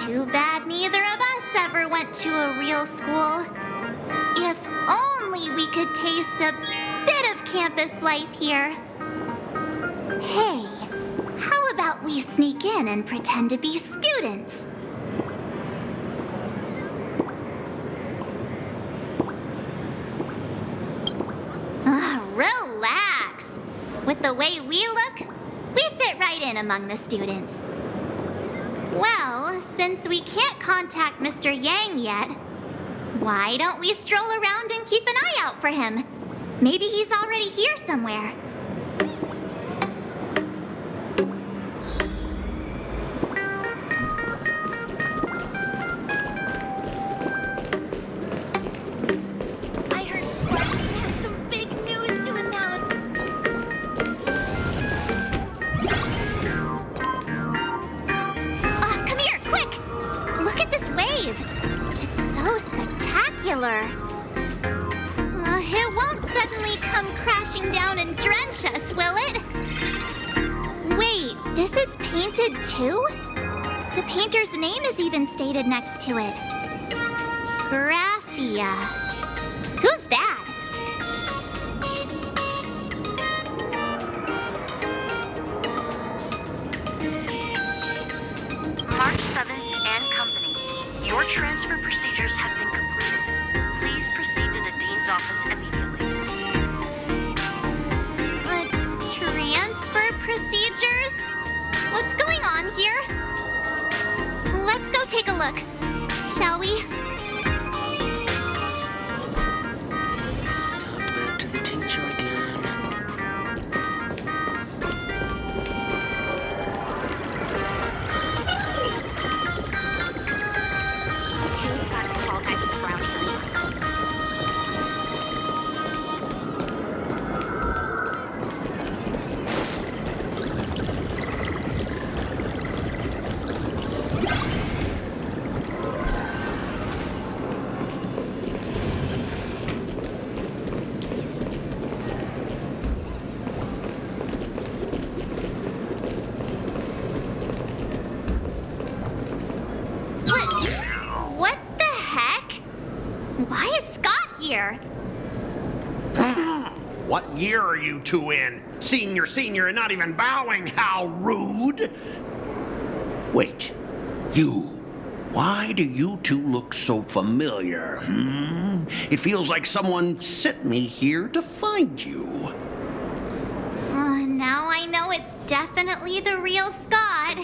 Too bad neither of us ever went to a real school. If only we could taste a bit of campus life here. Hey, how about we sneak in and pretend to be students? Relax. With the way we look, we fit right in among the students. Well, since we can't contact Mr. Yang yet, Why don't we stroll around and keep an eye out for him? Maybe he's already here somewhere.
I heard Sparky has some big news to announce.
Come here, quick! Look at this wave. It's so spectacular. It won't suddenly come crashing down and drench us, will it? Wait, this is painted too? The painter's name is even stated next to it. Graphia. Who's that?
March 7th and Company. Your transfer procedures have been completed. Please proceed to the Dean's office immediately.
Transfer procedures? What's going on here? Let's go take a look, shall we?
Back to the tincture again.
Who's that tall guy with brown hair and glasses? What the heck? Why is Scott here?
What year are you two in? Senior, and not even bowing. How rude. Wait, you. Why do you two look so familiar? It feels like someone sent me here to find you.
Now I know it's definitely the real Scott.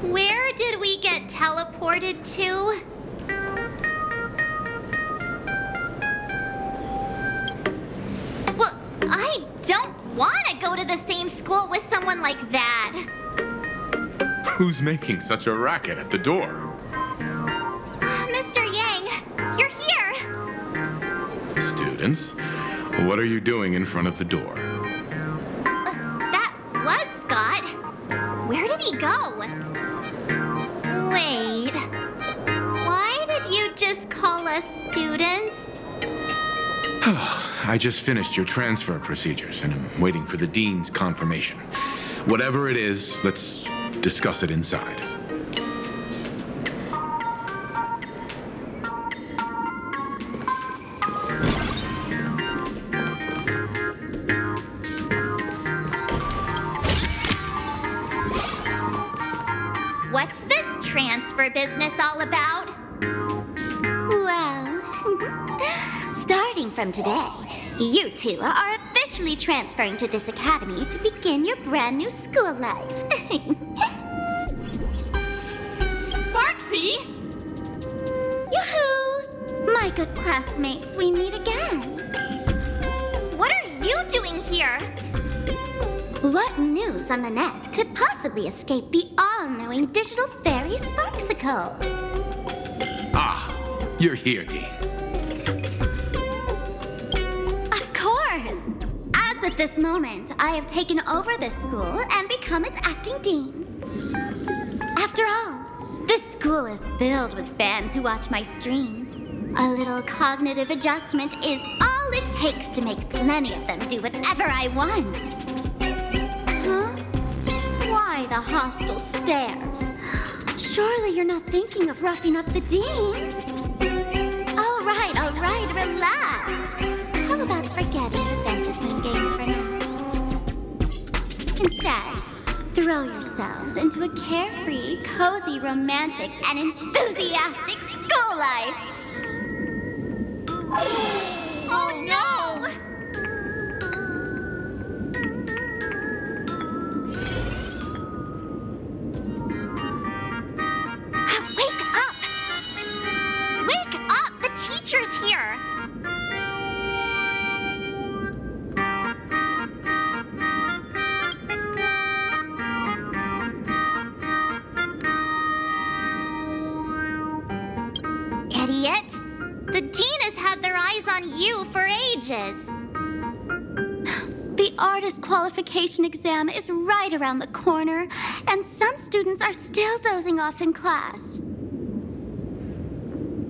Where did we get teleported to? Well, I don't want to go to the same school with someone like that.
Who's making such a racket at the door?
Mr. Yang, you're here.
Students, what are you doing in front of the door?
That was Scott. Where did he go? Wait. Why did you just call us students?
I just finished your transfer procedures and I'm waiting for the Dean's confirmation. Whatever it is, let's discuss it inside.
What's this transfer business all about? Well, starting from today, you two are officially transferring to this academy to begin your brand new school life. Sparksy! Yoo-hoo! My good classmates, we meet again. What are you doing here? What news on the net could possibly escape the all-knowing digital fairy Sparksicle?
Ah, you're here, Dean.
Of course! As of this moment, I have taken over this school and become its acting dean. After all, this school is filled with fans who watch my streams. A little cognitive adjustment is all it takes to make plenty of them do whatever I want. Huh? Why the hostile stares? Surely you're not thinking of roughing up the dean? All right, relax. How about forgetting the Fantasmoon games for now? Instead, throw yourselves into a carefree, cozy, romantic, and enthusiastic school life. Oh no! Wake up! Wake up! The idiot! The dean has had their eyes on you for ages. The artist qualification exam is right around the corner, and some students are still dozing off in class.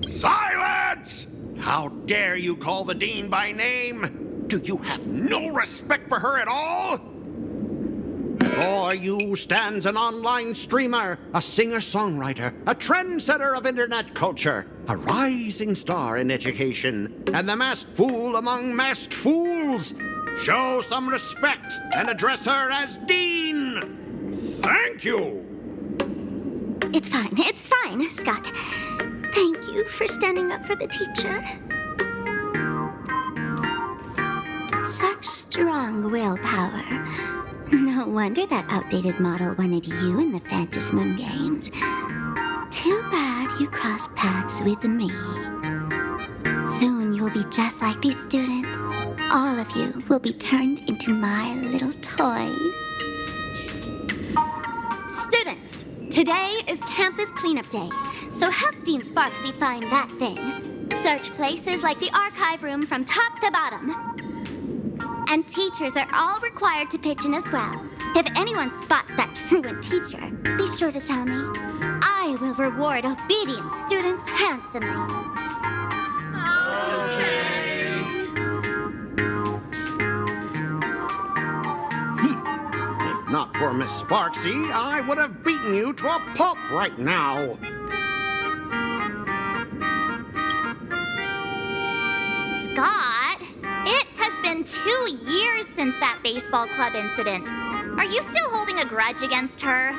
Silence! How dare you call the dean by name? Do you have no respect for her at all? Before you stands an online streamer, a singer-songwriter, a trendsetter of internet culture, a rising star in education, and the masked fool among masked fools. Show some respect and address her as Dean. Thank you.
It's fine, Scott. Thank you for standing up for the teacher. Such strong willpower. No wonder that outdated model wanted you in the Phantasmoon Games. Too bad you crossed paths with me. Soon you will be just like these students. All of you will be turned into my little toys. Students, today is campus cleanup day, so help Dean Sparksy find that thing. Search places like the archive room from top to bottom. And teachers are all required to pitch in as well. If anyone spots that truant teacher, be sure to tell me. I will reward obedient students handsomely.
If not for Miss Sparksy, I would have beaten you to a pulp right now.
Scott, it has been 2 years since that baseball club incident. Are you still holding a grudge against her?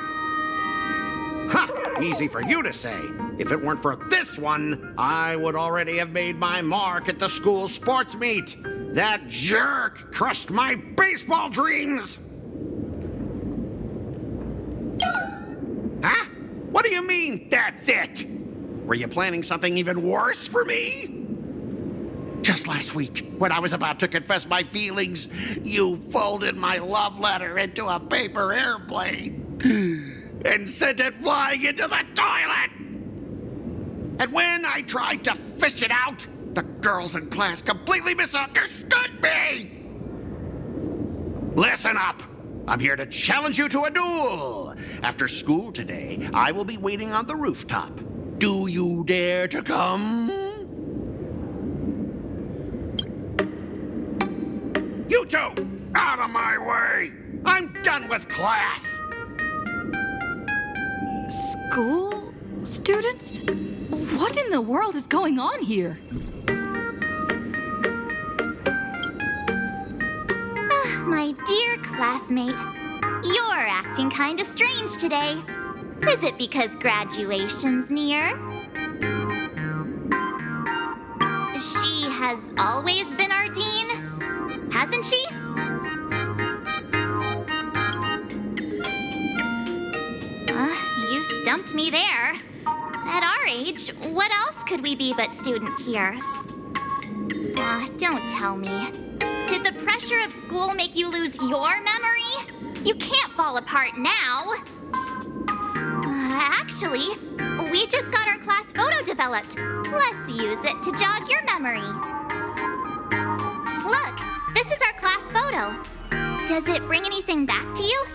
Ha! Easy for you to say. If it weren't for this one, I would already have made my mark at the school sports meet. That jerk crushed my baseball dreams! Huh? What do you mean, that's it? Were you planning something even worse for me? Just last week, when I was about to confess my feelings, you folded my love letter into a paper airplane and sent it flying into the toilet. And when I tried to fish it out, the girls in class completely misunderstood me. Listen up. I'm here to challenge you to a duel. After school today, I will be waiting on the rooftop. Do you dare to come? You two, out of my way! I'm done with class!
School students? What in the world is going on here?
My dear classmate, you're acting kinda strange today. Is it because graduation's near? She has always been our dean, hasn't she? You stumped me there. At our age, what else could we be but students here? Don't tell me. Did the pressure of school make you lose your memory? You can't fall apart now. Actually, we just got our class photo developed. Let's use it to jog your memory. Look, this is our class photo. Does it bring anything back to you?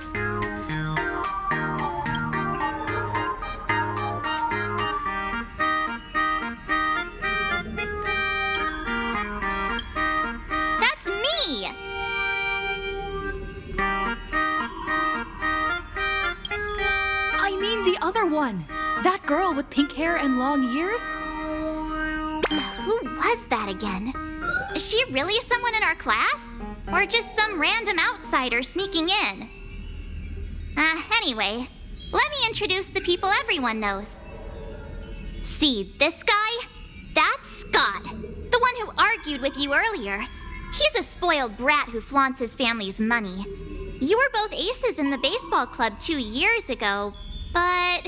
That's me!
I mean the other one. That girl with pink hair and long ears?
Who was that again? Is she really someone in our class? Or just some random outsider sneaking in? Anyway, let me introduce the people everyone knows. See this guy? That's Scott, the one who argued with you earlier. He's a spoiled brat who flaunts his family's money. You were both aces in the baseball club 2 years ago, but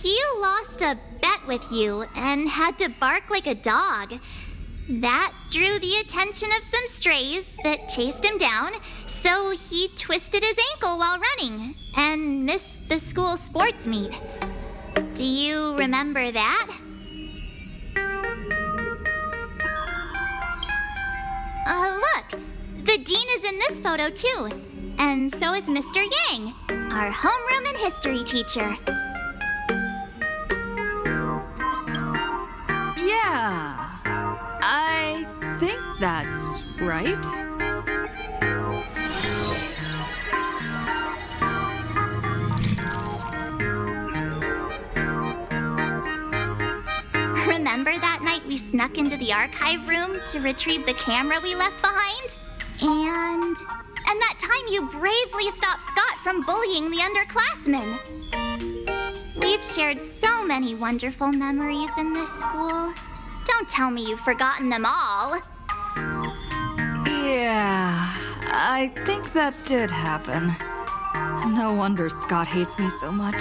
he lost a bet with you and had to bark like a dog. That drew the attention of some strays that chased him down, so he twisted his ankle while running and missed the school sports meet. Do you remember that? dean is in this photo too. And so is Mr. Yang, our homeroom and history teacher.
Yeah, I think that's right.
Remember that night we snuck into the archive room to retrieve the camera we left behind? And that time you bravely stopped Scott from bullying the underclassmen. We've shared so many wonderful memories in this school. Don't tell me you've forgotten them all.
Yeah, I think that did happen. No wonder Scott hates me so much.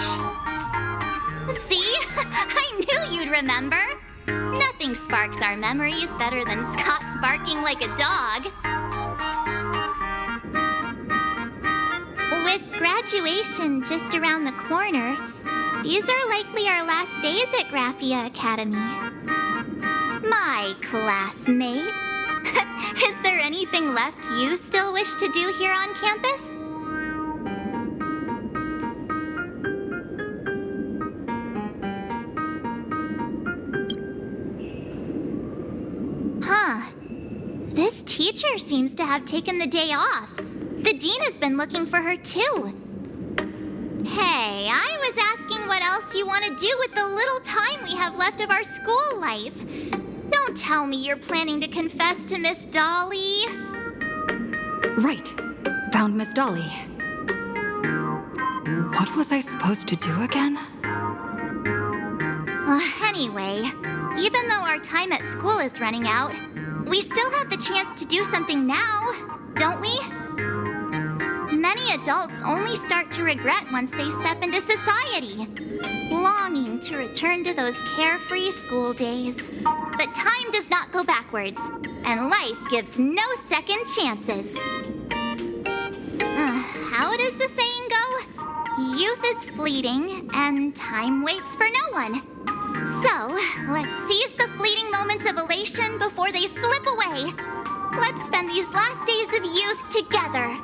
See? I knew you'd remember. Nothing sparks our memories better than Scott's barking like a dog. With graduation just around the corner, these are likely our last days at Graphia Academy. My classmate. Is there anything left you still wish to do here on campus? Huh. This teacher seems to have taken the day off. The dean has been looking for her too. Hey, I was asking what else you want to do with the little time we have left of our school life. Don't tell me you're planning to confess to Miss Dolly.
Right. Found Miss Dolly. What was I supposed to do again?
Anyway, even though our time at school is running out, we still have the chance to do something now, don't we? Many adults only start to regret once they step into society, longing to return to those carefree school days. But time does not go backwards, and life gives no second chances. How does the saying go? Youth is fleeting, and time waits for no one. So, let's seize the fleeting moments of elation before they slip away. Let's spend these last days of youth together.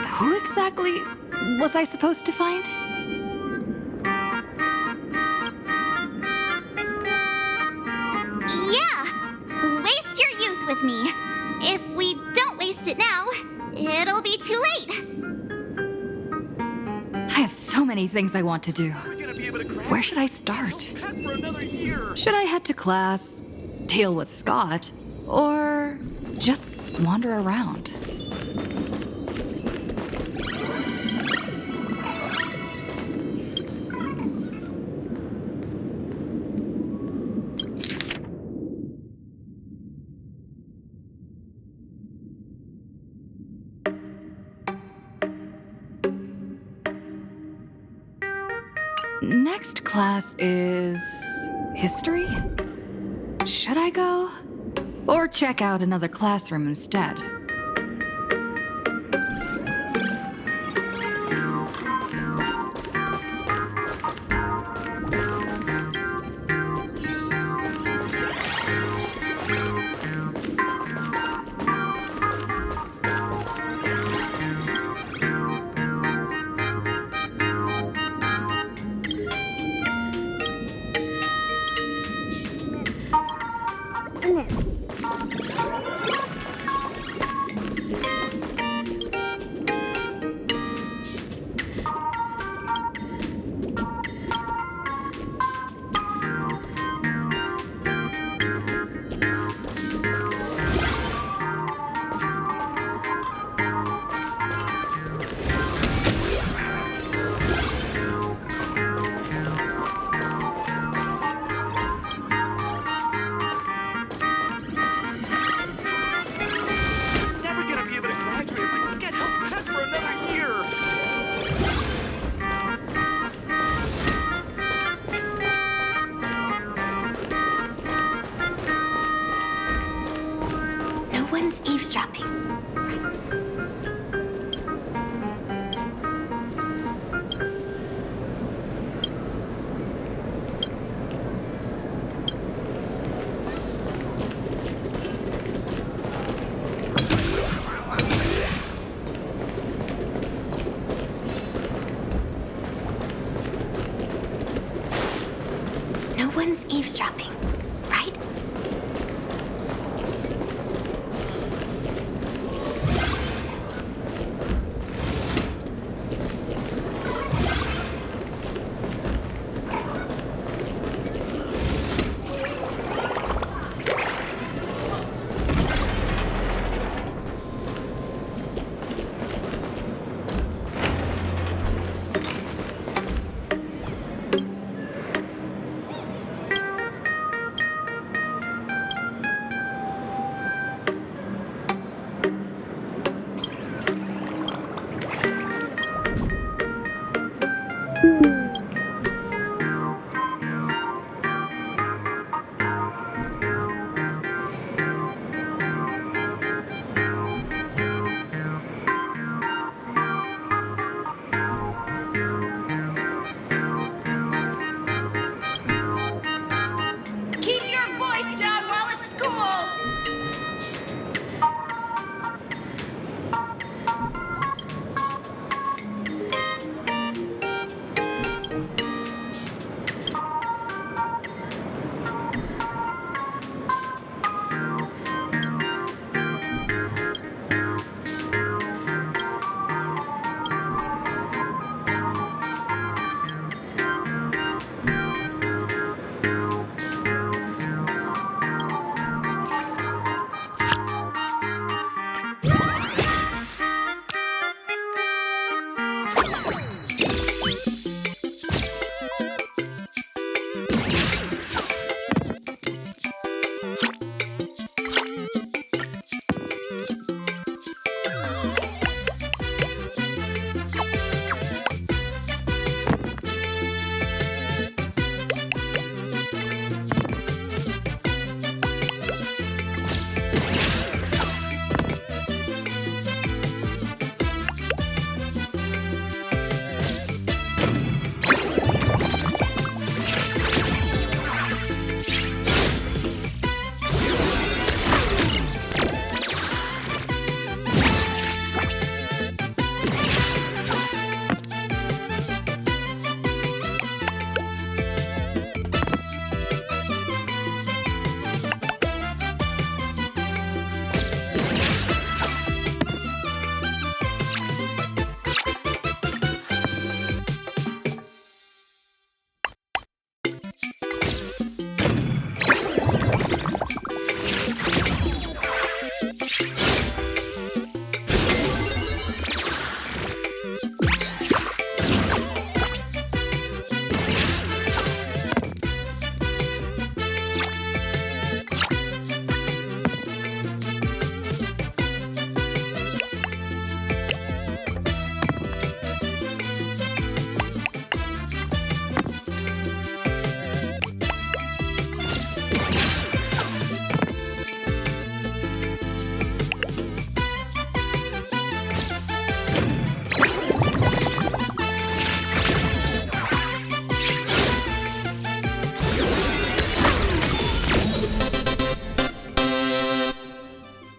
Who exactly was I supposed to find?
Yeah! Waste your youth with me. If we don't waste it now, it'll be too late.
I have so many things I want to do. Where should I start? Should I head to class, deal with Scott, or just wander around? Next class is history? Should I go? Or check out another classroom instead?
No one's eavesdropping. right?
Keep your voice down while at school!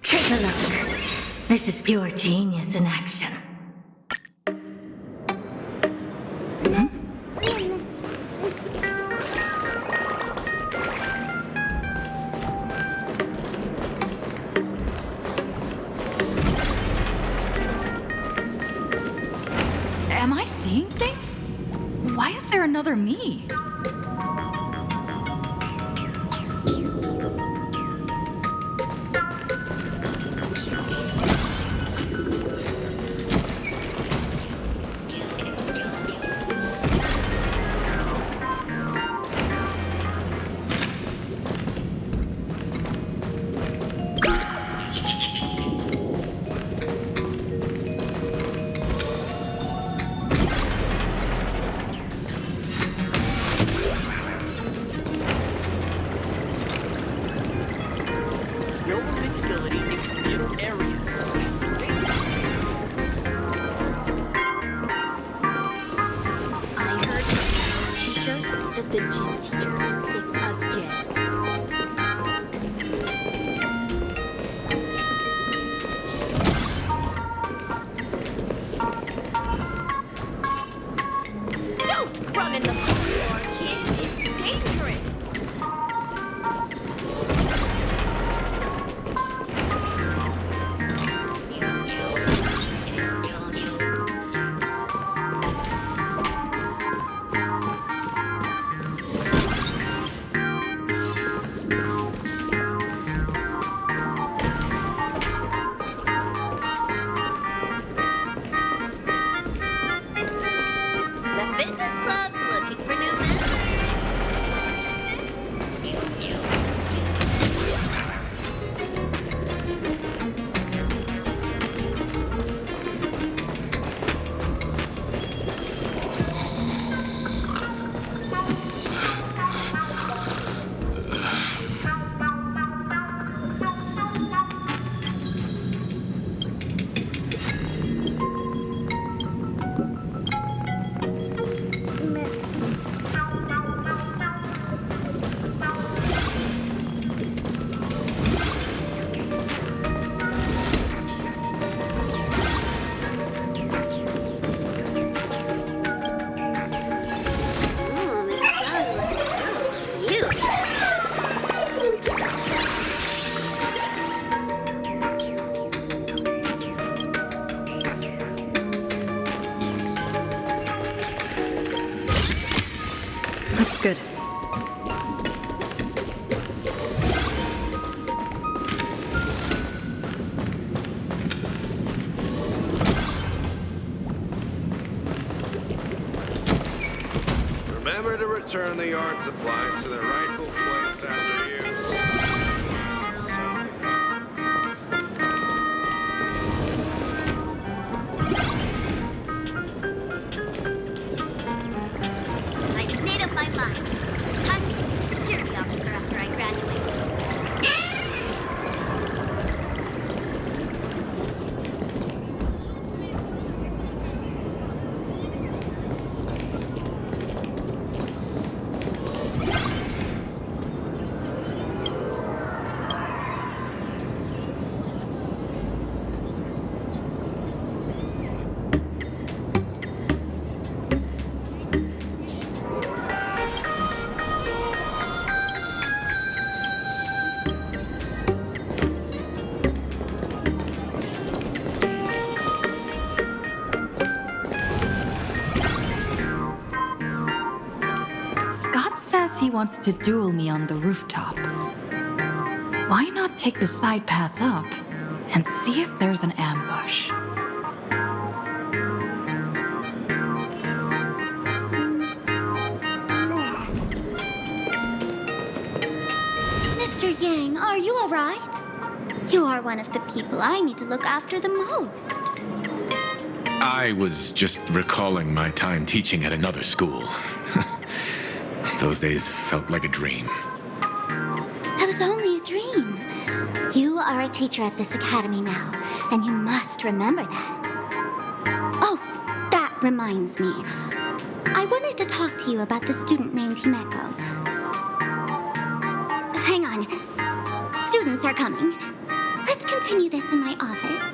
Take a look. This is pure genius in action.
Am I seeing things? Why is there another me?
return the art supplies to their rightful place after use.
I've made up my mind. I'm going to be a security officer after I graduate.
He wants to duel me on the rooftop. Why not take the side path up and see if there's an ambush?
Mr. Yang, are you all right? You are one of the people I need to look after the most.
I was just recalling my time teaching at another school. Those days felt like a dream.
That was only a dream. You are a teacher at this academy now, and you must remember that. Oh, that reminds me. I wanted to talk to you about the student named Himeko. Hang on. Students are coming. Let's continue this in my office.